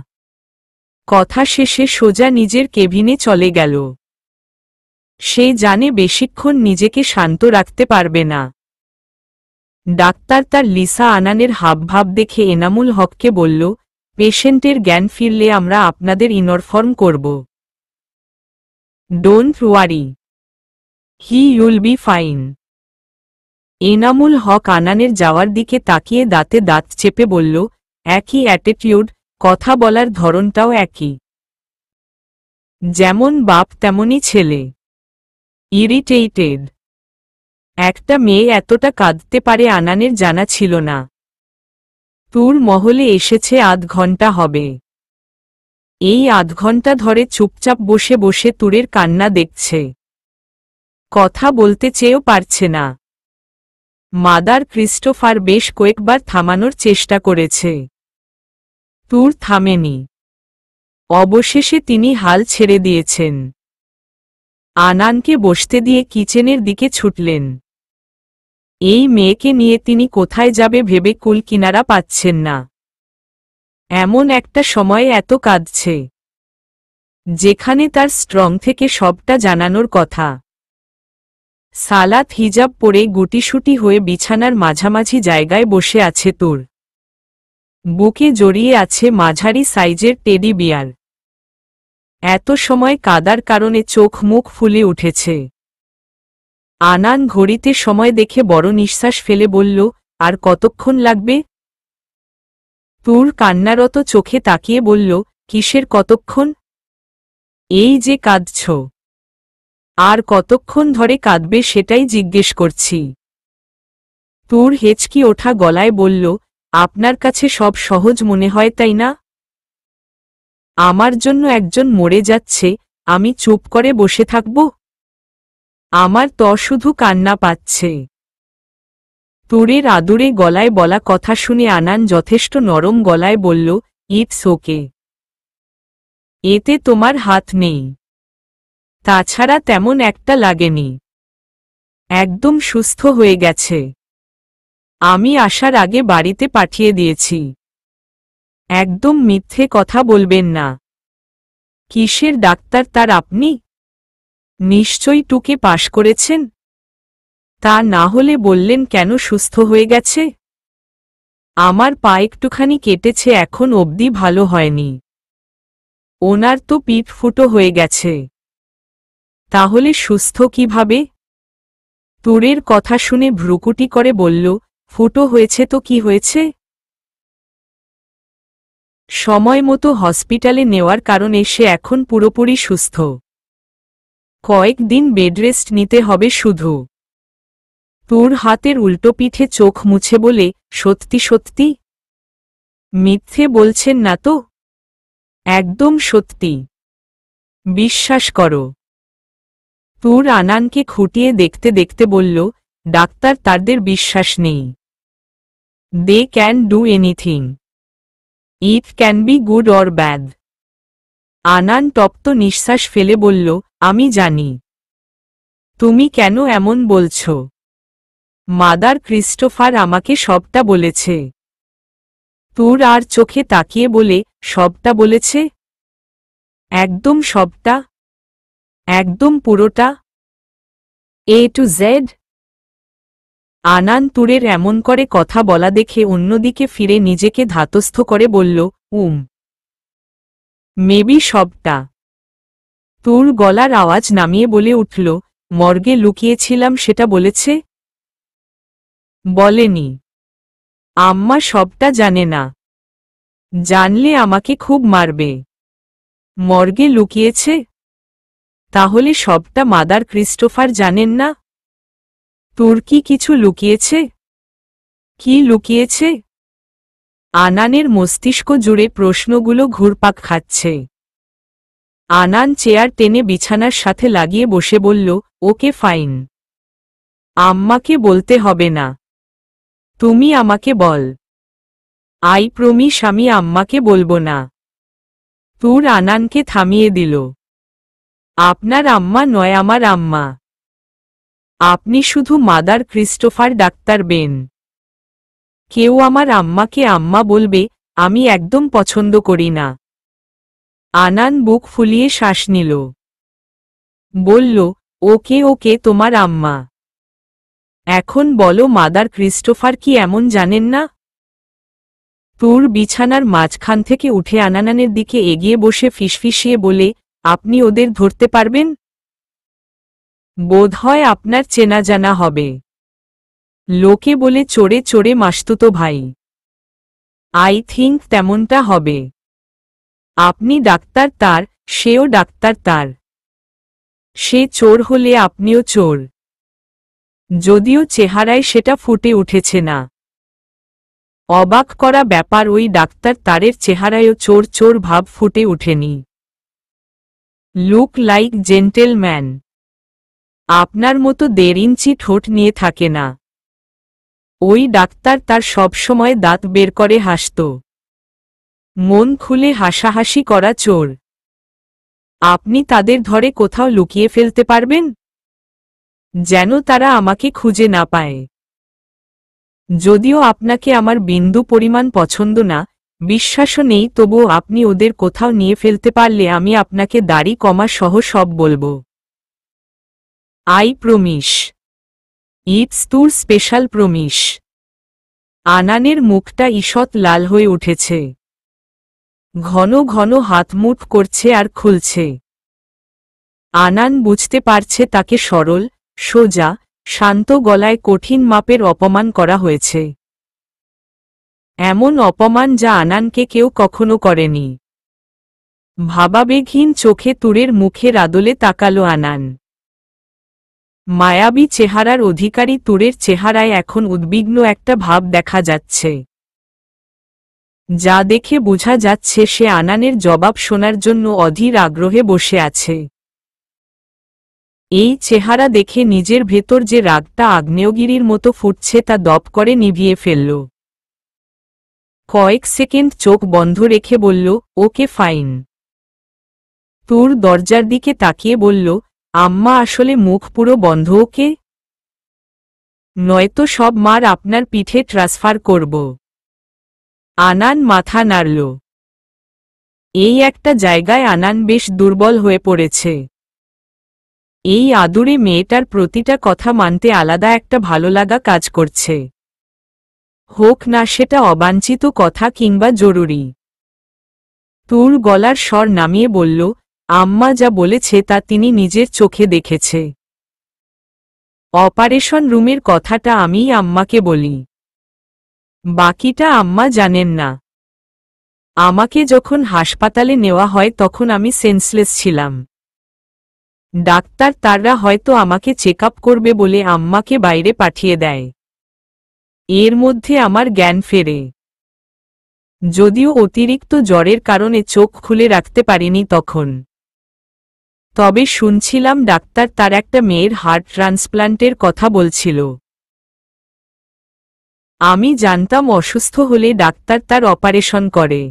কথা শেষে সোজা নিজের কেবিনে চলে গেল। সে জানে বেশিক্ষণ নিজেকে শান্ত রাখতে পারবে না। ডাক্তার তার লিসা আনানের হাবভাব দেখে এনামুল হককে বলল, পেশেন্টের জ্ঞান ফিরলে আমরা আপনাদের ইনফর্ম করব। Don't worry, he will be fine. Enamul Haque আনানের যাওয়ার দিকে তাকিয়ে দাঁতে দাঁত চেপে বলল, একই অ্যাটিটিউড, কথা বলার ধরনটাও একই। যেমন বাপ তেমনই ছেলে। ইরিটেটেড। একটা মেয়ে এতটা কাঁদতে পারে আনানের জানা ছিল না। তুর মহলে এসেছে আধ ঘন্টা হবে। এই আধ ঘন্টা ধরে চুপচাপ বসে বসে তুরের কান্না দেখছে। কথা বলতে চেয়েও পারছে না। মাদার ক্রিস্টোফার বেশ কয়েকবার থামানোর চেষ্টা করেছে। তুর থামেনি। অবশেষে তিনি হাল ছেড়ে দিয়েছেন। আনানকে বসতে দিয়ে কিচেনের দিকে ছুটলেন। এই মেয়েকে নিয়ে তিনি কোথায় যাবে ভেবে কুল কিনারা পাচ্ছেন না। এমন একটা সময়ে এত কাঁদছে, যেখানে তার স্ট্রং থেকে সবটা জানানোর কথা। সালাত হিজাব পরে গুটিসুটি হয়ে বিছানার মাঝামাঝি জায়গায় বসে আছে তুর। বুকে জড়িয়ে আছে মাঝারি সাইজের টেডি বিয়ার। এত সময় কাদার কারণে চোখ মুখ ফুলে উঠেছে। আনান ঘড়িতে সময় দেখে বড় নিঃশ্বাস ফেলে বলল, আর কতক্ষণ লাগবে? তুর কান্নারত চোখে তাকিয়ে বলল, কিসের কতক্ষণ? এই যে কাঁদছ, আর কতক্ষণ ধরে কাঁদবে সেটাই জিজ্ঞেস করছি। তুর হেঁচকি ওঠা গলায় বলল, আপনার কাছে সব সহজ মনে হয় তাই না? আমার জন্য একজন মরে যাচ্ছে, আমি চুপ করে বসে থাকব? আমার তো শুধু কান্না পাচ্ছে। তুরের আদুরে গলায় বলা কথা শুনে আনান যথেষ্ট নরম গলায় বলল, ইটস ওকে। এতে তোমার হাত নেই। তাছাড়া তেমন একটা লাগেনি। একদম সুস্থ হয়ে গেছে। আমি আসার আগে বাড়িতে পাঠিয়ে দিয়েছি। একদম মিথ্যে কথা বলবেন না। কিসের ডাক্তার তার আপনি? নিশ্চয়ই টুকে পাশ করেছেন। তা না হলে বললেন কেন সুস্থ হয়ে গেছে? আমার পা একটুখানি কেটেছে, এখন অবধি ভালো হয়নি। ওনার তো পিঠ ফুটো হয়ে গেছে। তাহলে সুস্থ কিভাবে? তুরের কথা শুনে ভ্রুকুটি করে বলল, ফুটো হয়েছে তো কি হয়েছে? সময় মতো হসপিটালে নেওয়ার কারণে সে এখন পুরোপুরি সুস্থ। কয়েকদিন বেডরেস্ট নিতে হবে শুধু। তুর হাতের উল্টো পিঠে চোখ মুছে বলে, সত্যি সত্যি? মিথ্যে বলছেন না তো? একদম সত্যি। বিশ্বাস করো। তুর আনানকে খুঁটিয়ে দেখতে দেখতে বলল, ডাক্তার তাদের বিশ্বাস নেই। They can do anything. It can be good or bad. Anan তপ্ত নিঃশ্বাস ফেলে বলল, আমি জানি। তুমি কেন এমন বলছ? মাদার ক্রিস্টোফার আমাকে সবটা বলেছে। তুর আর চোখে তাকিয়ে বলে, সবটা বলেছে? একদম সবটা? একদম পুরোটা? এ টু জেড? আনান তুরের এমন করে কথা বলা দেখে অন্যদিকে ফিরে নিজেকে ধাতস্থ করে বলল, মেবি সবটা। তুর গলার আওয়াজ নামিয়ে বলে উঠল, মর্গে লুকিয়েছিলাম সেটা বলেছে? বলেনি। আম্মা সবটা জানে না। জানলে আমাকে খুব মারবে। মর্গে লুকিয়েছে? তাহলে সবটা মাদার ক্রিস্টোফার জানেন না? তুর কি কিছু লুকিয়েছে? কি লুকিয়েছে? আনানের মস্তিষ্ক জুড়ে প্রশ্নগুলো ঘুরপাক খাচ্ছে। আনান চেয়ার টেনে বিছানার সাথে লাগিয়ে বসে বলল, ওকে ফাইন। আম্মাকে বলতে হবে না। তুমি আমাকে বল। আই প্রমিস আমি আম্মাকে বলবো না। তুর আনানকে থামিয়ে দিল। আপনার আম্মা নয়, আমার আম্মা। আপনি শুধু মাদার ক্রিস্টোফার ডাক্তার বেন। কেউ আমার আম্মাকে আম্মা বলবে, আমি একদম পছন্দ করি না। আনান বুক ফুলিয়ে শ্বাস নিল। বলল, ওকে ওকে তোমার আম্মা। এখন বলো মাদার ক্রিস্টোফার কি এমন জানেন না? তুর বিছানার মাঝখান থেকে উঠে আনানের দিকে এগিয়ে বসে ফিসফিসিয়ে বলে, আপনি ওদের ধরতে পারবেন? বোধহয় আপনার চেনা জানা হবে। লোকে বলে চড়ে চড়ে মাসতুতো ভাই। আই থিঙ্ক তেমনটা হবে। আপনি ডাক্তার তার, সেও ডাক্তার তার। সে চোর হলে আপনিও চোর। যদিও চেহারায় সেটা ফুটে উঠেছে না। অবাক করা ব্যাপার, ওই ডাক্তার তারের চেহারায়ও চোর চোর ভাব ফুটে ওঠেনি। Look like gentleman. আপনার মতো 1.5 ইঞ্চি ঠোঁট নিয়ে থাকে না। ওই ডাক্তার তার সবসময় দাঁত বের করে হাসত। মন খুলে হাসাহাসি করা চোর। আপনি তাদের ধরে কোথাও লুকিয়ে ফেলতে পারবেন, যেন তারা আমাকে খুঁজে না পায়। যদিও আপনাকে আমার বিন্দু পরিমাণ পছন্দ না, বিশ্বাসও নেই, তবুও আপনি ওদের কোথাও নিয়ে ফেলতে পারলে আমি আপনাকে দাড়ি কমা সহ সব বলবো। I promise. ইটস তোর স্পেশাল প্রমিস। আনানের মুখটা ঈষৎ লাল হয়ে উঠেছে। ঘন ঘন হাত মুঠ করছে আর খুলছে। আনান বুঝতে পারছে তাকে সরল, সোজা, শান্ত গলায় কঠিন মাপের অপমান করা হয়েছে। এমন অপমান যা আনানকে কেউ কখনো করেনি। ভাবাবেগহীন চোখে তুরের মুখের আদলে তাকালো আনান। মায়াবী চেহারার অধিকারী তুরের চেহারায় এখন উদ্বিগ্ন একটা ভাব দেখা যাচ্ছে, যা দেখে বোঝা যাচ্ছে সে আনানের জবাব শোনার জন্য অধীর আগ্রহে বসে আছে। এই চেহারা দেখে নিজের ভেতর যে রাগটা আগ্নেয়গিরির মতো ফুটছে তা দপ করে নিভিয়ে ফেলল। কয়েক সেকেন্ড চোখ বন্ধ রেখে বলল, ওকে ফাইন। তুর দরজার দিকে তাকিয়ে বলল, আম্মা আসলে মুখ পুরো বন্ধ, ওকে? নয়তো সব মার আপনার পিঠে ট্রান্সফার করব। আনান মাথা নাড়ল। এই একটা জায়গায় আনান বেশ দুর্বল হয়ে পড়েছে। এই আদুরে মেয়েটার প্রতিটা কথা মানতে আলাদা একটা ভালো লাগা কাজ করছে, হোক না সেটা অবাঞ্ছিত কথা কিংবা জরুরি। তুর গলার স্বর নামিয়ে বলল, আম্মা যা বলেছে তা তিনি নিজের চোখে দেখেছে। অপারেশন রুমের কথাটা আমিই আম্মাকে বলি, বাকিটা আম্মা জানেন না। আমাকে যখন হাসপাতালে নেওয়া হয় তখন আমি সেন্সলেস ছিলাম। ডাক্তার তাররা হয়তো আমাকে চেক আপ করবে বলে আম্মাকে বাইরে পাঠিয়ে দেয়। এর মধ্যে আমার জ্ঞান ফেরে। যদিও অতিরিক্ত জ্বরের কারণে চোখ খুলে রাখতে পারিনি তখন। তবে শুনছিলাম ডাক্তার তার একটা মেয়ের হার্ট ট্রান্সপ্লান্টের কথা বলছিল। আমি জানতাম অসুস্থ হলে ডাক্তার তার অপারেশন করে।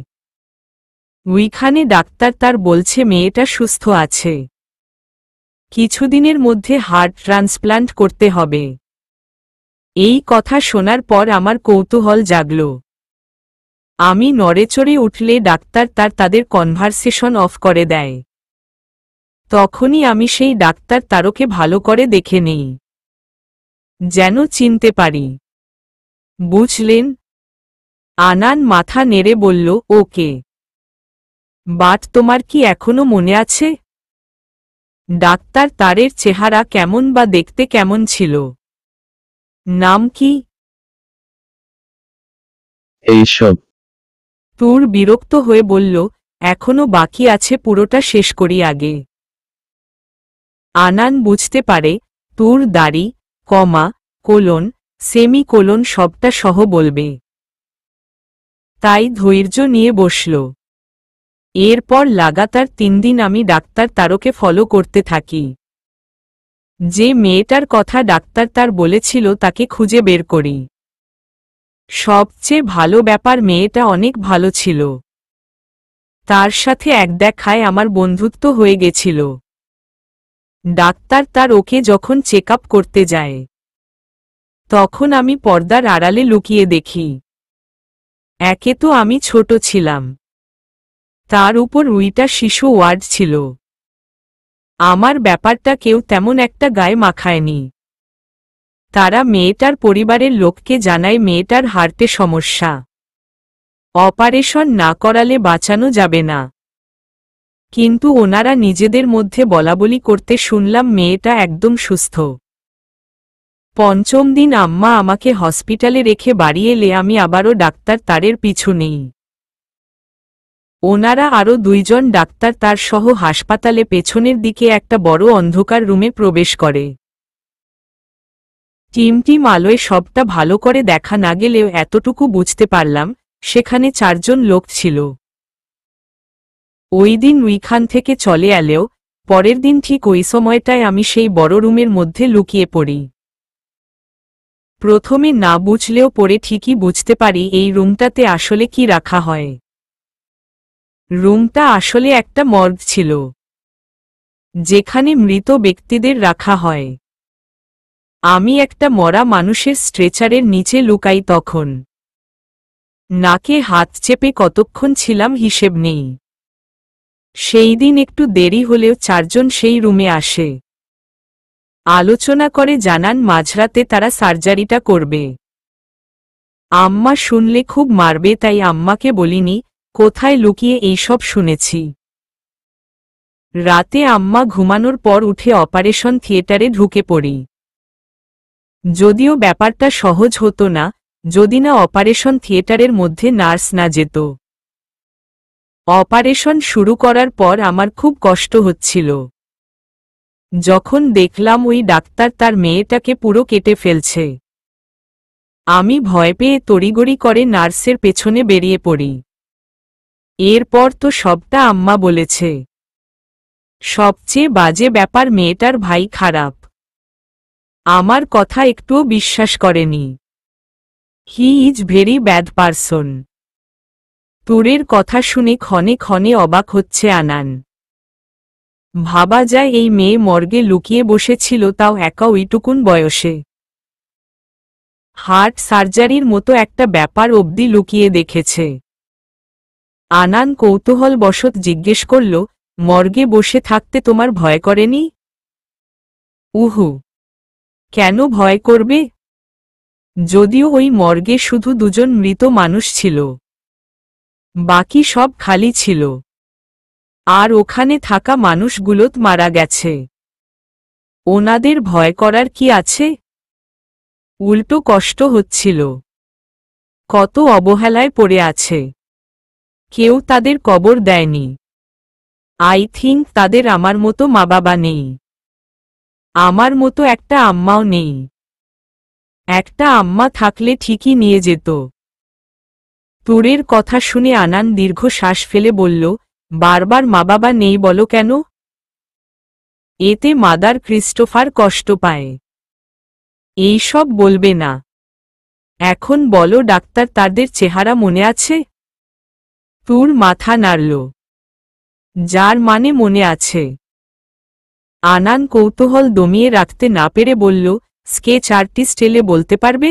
ওইখানে ডাক্তার তার বলছে মেয়েটা সুস্থ আছে, কিছুদিনের মধ্যে হার্ট ট্রান্সপ্লান্ট করতে হবে। এই কথা শোনার পর আমার কৌতূহল জাগল। আমি নড়েচড়ে উঠলে ডাক্তার তাদের কনভারসেশন অফ করে দেয়। তখনই আমি সেই ডাক্তার তারকে ভালো করে দেখে নেই, যেন চিনতে পারি। বুঝলেন? আনান মাথা নেড়ে বলল, ওকে। বাট তোমার কি এখনো মনে আছে ডাক্তার তারের চেহারা কেমন বা দেখতে কেমন ছিল? নাম কি? এইসব। তুর বিরক্ত হয়ে বলল, এখনো বাকি আছে, পুরোটা শেষ করি আগে। আনান বুঝতে পারে তুর দাড়ি, কমা, কোলন, সেমিকোলন সবটা সহ বলবে। তাই ধৈর্য নিয়ে বসল। এরপর লাগাতার 3 দিন আমি ডাক্তার তারকে ফলো করতে থাকি। যে মেয়েটার কথা ডাক্তার তার বলেছিল তাকে খুঁজে বের করি। সবচেয়ে ভালো ব্যাপার, মেয়েটা অনেক ভালো ছিল। তার সাথে এক দেখায় আমার বন্ধুত্ব হয়ে গেছিল। ডাক্তার তার ওকে যখন চেক আপ করতে যায় তখন আমি পর্দার আড়ালে লুকিয়ে দেখি। একে তো আমি ছোট ছিলাম, তার উপর উইটা শিশু ওয়ার্ড ছিল। আমার ব্যাপারটা কেউ তেমন একটা গায়ে মাখায়নি। তারা মেয়েটার পরিবারের লোককে জানায় মেয়েটার হার্টে সমস্যা, অপারেশন না করালে বাঁচানো যাবে না। কিন্তু ওনারা নিজেদের মধ্যে বলাবলি করতে শুনলাম মেয়েটা একদম সুস্থ। পঞ্চম দিন আম্মা আমাকে হসপিটালে রেখে বাড়ি এলে আমি আবারও ডাক্তার তারের পিছু নেই। ওনারা আরও 2 জন ডাক্তার তার সহ হাসপাতালে পেছনের দিকে একটা বড় অন্ধকার রুমে প্রবেশ করে। টিম আলোয় সবটা ভালো করে দেখা না গেলেও এতটুকু বুঝতে পারলাম, সেখানে 4 জন লোক ছিল। ওই দিন ওইখান থেকে চলে এলেও পরের দিন ঠিক ওই সময়টায় আমি সেই বড় রুমের মধ্যে লুকিয়ে পড়ি। প্রথমে না বুঝলেও পরে ঠিকই বুঝতে পারি এই রুমটাতে আসলে কি রাখা হয়। রুমটা আসলে একটা মর্গ ছিল, যেখানে মৃত ব্যক্তিদের রাখা হয়। আমি একটা মরা মানুষের স্ট্রেচারের নিচে লুকাই তখন। নাকে হাত চেপে কতক্ষণ ছিলাম হিসেব নেই। সেই দিন একটু দেরি হলেও 4 জন সেই রুমে আসে। আলোচনা করে জানান মাঝরাতে তারা সার্জারিটা করবে। আম্মা শুনলে খুব মারবে, তাই আম্মাকে বলিনি কোথায় লুকিয়ে এইসব শুনেছি। রাতে আম্মা ঘুমানোর পর উঠে অপারেশন থিয়েটারে ঢুকে পড়ি। যদিও ব্যাপারটা সহজ হতো না যদি না অপারেশন থিয়েটারের মধ্যে নার্স না যেত। অপারেশন শুরু করার পর আমার খুব কষ্ট হচ্ছিল। যখন দেখলাম ওই ডাক্তার তার মেয়েটাকে পুরো কেটে ফেলছে, আমি ভয় পেয়ে তড়িগড়ি করে নার্সের পেছনে বেরিয়ে পড়ি। এরপর তো সবটা আম্মা বলেছে। সবচেয়ে বাজে ব্যাপার, মেয়েটার ভাই খারাপ। আমার কথা একটুও বিশ্বাস করেনি। He is very bad person. তুরের কথা শুনে ক্ষণে ক্ষণে অবাক হচ্ছে আনান। ভাবা যায় এই মেয়ে মর্গে লুকিয়ে বসেছিল, তাও একা ওইটুকুন বয়সে। হার্ট সার্জারির মতো একটা ব্যাপার অবধি লুকিয়ে দেখেছে। আনান কৌতূহলবশত জিজ্ঞেস করল, মর্গে বসে থাকতে তোমার ভয় করেনি? উহু, কেন ভয় করবে? যদিও ওই মর্গে শুধু 2 জন মৃত মানুষ ছিল, বাকি সব খালি ছিল। আর ওখানে থাকা মানুষগুলো মারা গেছে। ওনাদের ভয় করার কি আছে? উল্টো কষ্ট হচ্ছিল। কত অবহেলায় পড়ে আছে, কেউ তাদের কবর দেয়নি। আই থিংক তাদের আমার মতো মা বাবা নেই, আমার মতো একটা আম্মাও নেই। একটা আম্মা থাকলে ঠিকই নিয়ে যেত। তুরের কথা শুনে আনান দীর্ঘ শ্বাস ফেলে বলল, বারবার মা বাবা নেই বলো কেন? এতে মাদার ক্রিস্টোফার কষ্ট পায়। এইসব বলবে না। এখন বলো ডাক্তার তাদের চেহারা মনে আছে? তুর মাথা নাড়ল, যার মানে মনে আছে। আনান কৌতূহল দমিয়ে রাখতে না পেরে বলল, স্কেচ আর্টিস্ট এলে বলতে পারবে?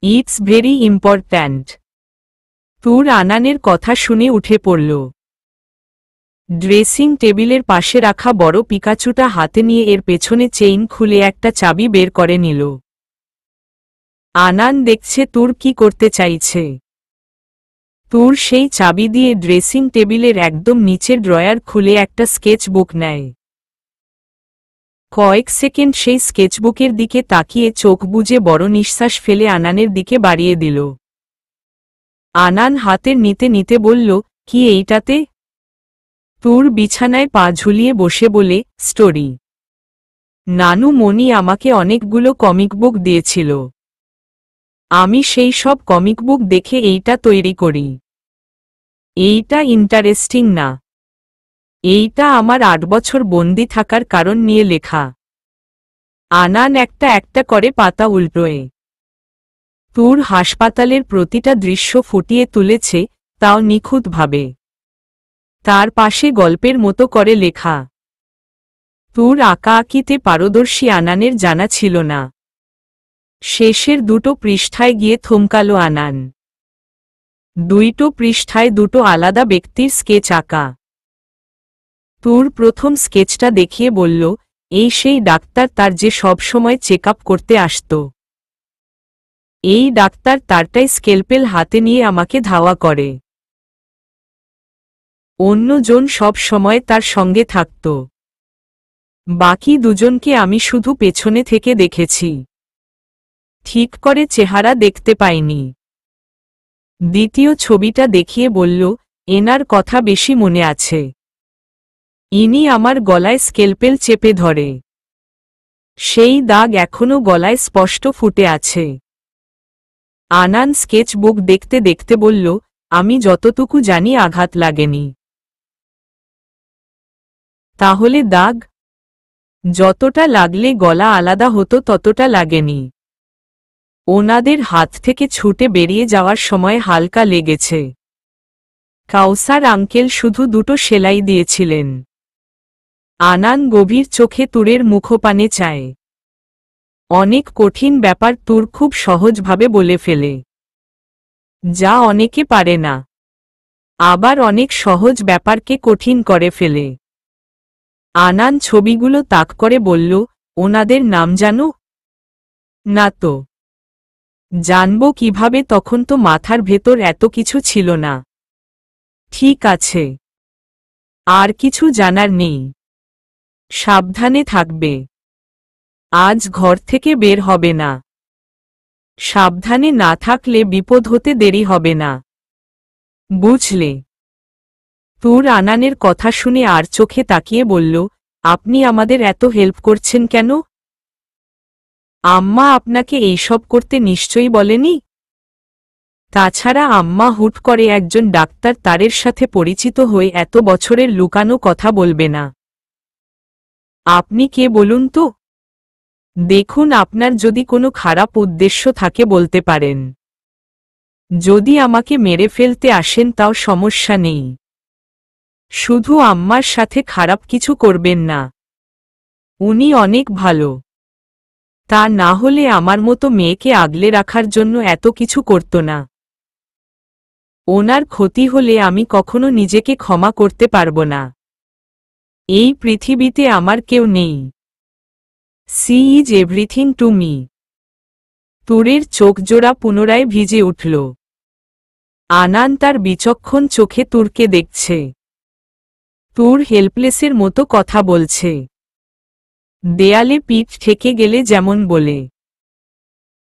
It's very important. তুর আনানের কথা শুনে উঠে পড়ল। ড্রেসিং টেবিলের পাশে রাখা বড় পিকাচুটা হাতে নিয়ে এর পেছনে চেইন খুলে একটা চাবি বের করে নিল। আনান দেখছে তুর কি করতে চাইছে। তুর সেই চাবি দিয়ে ড্রেসিং টেবিলের একদম নিচের ড্রয়ার খুলে একটা স্কেচ বুক নেয়। কয়েক সেকেন্ড সেই স্কেচবুকের দিকে তাকিয়ে চোখ বুজে বড় নিঃশ্বাস ফেলে আনানের দিকে বাড়িয়ে দিল। আনান হাতের নিতে নিতে বলল, কি এইটাতে? তুর বিছানায় পা ঝুলিয়ে বসে বলে, স্টোরি। নানু মনি আমাকে অনেকগুলো কমিক বুক দিয়েছিল। আমি সেই সব কমিক বুক দেখে এইটা তৈরি করি। এইটা ইন্টারেস্টিং না? এইটা আমার 8 বছর বন্দি থাকার কারণ নিয়ে লেখা। আনান একটা একটা করে পাতা উল্টোয়। তুর হাসপাতালের প্রতিটা দৃশ্য ফুটিয়ে তুলেছে, তাও নিখুঁতভাবে। তার পাশে গল্পের মতো করে লেখা। তুর আঁকাআঁকিতে পারদর্শী আনানের জানা ছিল না। শেষের 2টো পৃষ্ঠায় গিয়ে থমকালো আনান। 2টো পৃষ্ঠায় 2টো আলাদা ব্যক্তির স্কেচ আঁকা। তুর প্রথম স্কেচটা দেখিয়ে বলল, এই সেই ডাক্তার তার যে সব সময় চেক আপ করতে আসত। এই ডাক্তার তারটাই স্কেলপেল হাতে নিয়ে আমাকে ধাওয়া করে। অন্যজন সব সময় তার সঙ্গে থাকত। বাকি দুজনকে আমি শুধু পেছনে থেকে দেখেছি, ঠিক করে চেহারা দেখতে পাইনি। দ্বিতীয় ছবিটা দেখিয়ে বলল, এনার কথা বেশি মনে আছে। ইনি আমার গলায় স্কেলপেল চেপে ধরে, সেই দাগ এখনো গলায় স্পষ্ট ফুটে আছে। আনান স্কেচ বুক দেখতে দেখতে বলল, আমি যতটুকু জানি আঘাত লাগেনি। তাহলে দাগ? যতটা লাগলে গলা আলাদা হতো ততটা লাগেনি। ওনাদের হাত থেকে ছুটে বেরিয়ে যাওয়ার সময় হালকা লেগেছে। কাউসার আঙ্কেল শুধু দুটো সেলাই দিয়েছিলেন। আনান গভীর চোখে তুরের মুখপানে চায়। অনেক কঠিন ব্যাপার তুর খুব সহজভাবে বলে ফেলে, যা অনেকে পারে না। আবার অনেক সহজ ব্যাপারকে কঠিন করে ফেলে। আনান ছবিগুলো তাক করে বলল, ওনাদের নাম জানো? না তো। জানবো কিভাবে, তখন তো মাথার ভেতর এত কিছু ছিল না। ঠিক আছে, আর কিছু জানার নেই। সাবধানে থাকবে। আজ ঘর থেকে বের হবে না। সাবধানে না থাকলে বিপদ হতে দেরি হবে না, বুঝলে? তুর আনানের কথা শুনে আর চোখে তাকিয়ে বলল, আপনি আমাদের এত হেল্প করছেন কেন? আম্মা আপনাকে এইসব করতে নিশ্চয়ই বলেনি? তাছাড়া আম্মা হুট করে একজন ডাক্তার তারের সাথে পরিচিত হয়ে এত বছরের লুকানো কথা বলবে না। আপনি কে বলুন তো? দেখুন, আপনার যদি কোনো খারাপ উদ্দেশ্য থাকে বলতে পারেন। যদি আমাকে মেরে ফেলতে আসেন তাও সমস্যা নেই, শুধু আম্মার সাথে খারাপ কিছু করবেন না। উনি অনেক ভালো। তা না হলে আমার মতো মেয়েকে আগলে রাখার জন্য এত কিছু করত না। ওনার ক্ষতি হলে আমি কখনো নিজেকে ক্ষমা করতে পারব না। এই পৃথিবীতে আমার কেউ নেই। She is everything to me. তুরের চোখজোড়া পুনরায় ভিজে উঠল। আনান তার বিচক্ষণ চোখে তুরকে দেখছে। তুর হেল্পলেসের মতো কথা বলছে, দেয়ালে পিঠ ঠেকে গেলে যেমন বলে।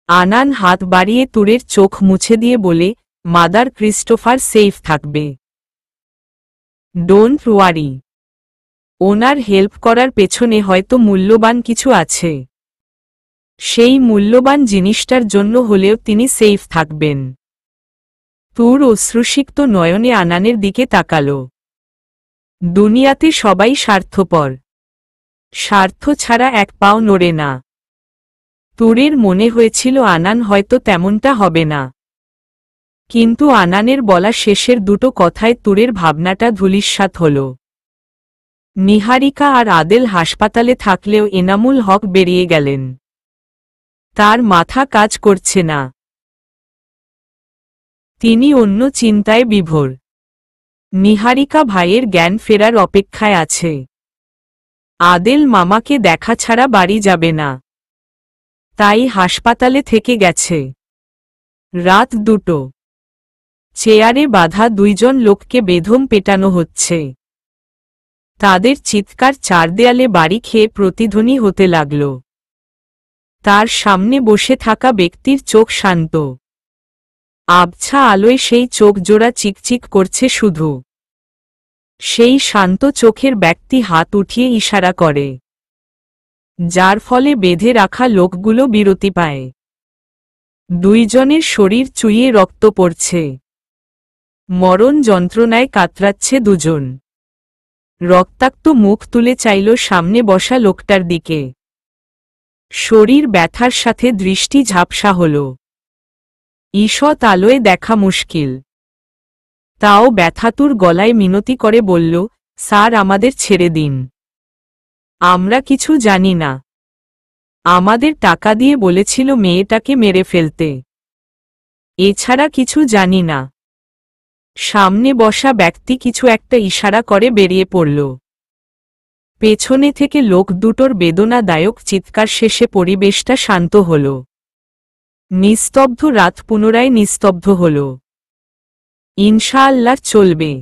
আনান হাত বাড়িয়ে তুরের চোখ মুছে দিয়ে বলে, মাদার ক্রিস্টোফার সেফ থাকবে। Don't worry. ওনার হেল্প করার পেছনে হয়তো মূল্যবান কিছু আছে। সেই মূল্যবান জিনিসটার জন্য হলেও তিনি সেফ থাকবেন। তুর অশ্রুসিক্ত নয়নে আনানের দিকে তাকাল। দুনিয়াতে সবাই স্বার্থপর। স্বার্থ ছাড়া এক পাও নড়ে না। তুরের মনে হয়েছিল আনান হয়তো তেমনটা হবে না। কিন্তু আনানের বলা শেষের দুটো কথায় তুরের ভাবনাটা ধূলিসাৎ হল। নিহারিকা আর আদেল হাসপাতালে থাকলেও এনামুল হক বেরিয়ে গেলেন। তার মাথা কাজ করছে না। তিনি অন্য চিন্তায় বিভোর। নিহারিকা ভাইয়ের জ্ঞান ফেরার অপেক্ষায় আছে। আদেল মামাকে দেখা ছাড়া বাড়ি যাবে না, তাই হাসপাতালে থেকে গেছে। রাত 2টো। চেয়ারে বাঁধা দুইজন লোককে বেধম পেটানো হচ্ছে। তাদের চিৎকার চার দেয়ালে বাড়ি খেয়ে প্রতিধ্বনি হতে লাগল। তার সামনে বসে থাকা ব্যক্তির চোখ শান্ত। আবছা আলোয় সেই চোখ জোড়া চিকচিক করছে শুধু। সেই শান্ত চোখের ব্যক্তি হাত উঠিয়ে ইশারা করে, যার ফলে বেঁধে রাখা লোকগুলো বিরতি পায়। দুইজনের শরীর চুইয়ে রক্ত পড়ছে। মরণ যন্ত্রণায় কাতরাচ্ছে দুজন। রক্তাক্ত মুখ তুলে চাইল সামনে বসা লোকটার দিকে। শরীর ব্যথার সাথে দৃষ্টি ঝাপসা হল। ঈষৎ আলোয় দেখা মুশকিল। তাও ব্যথাতুর গলায় মিনতি করে বলল, স্যার, আমাদের ছেড়ে দিন। আমরা কিছু জানি না। আমাদের টাকা দিয়ে বলেছিল মেয়েটাকে মেরে ফেলতে। এছাড়া কিছু জানি না। সামনে বসা ব্যক্তি কিছু একটা ইশারা করে বেরিয়ে পড়ল। পেছনে থেকে লোক দুটোর বেদনাদায়ক চিৎকার শেষে পরিবেশটা শান্ত হল। নিস্তব্ধ রাত পুনরায় নিস্তব্ধ হল। ইনশাআল্লাহ চলবে।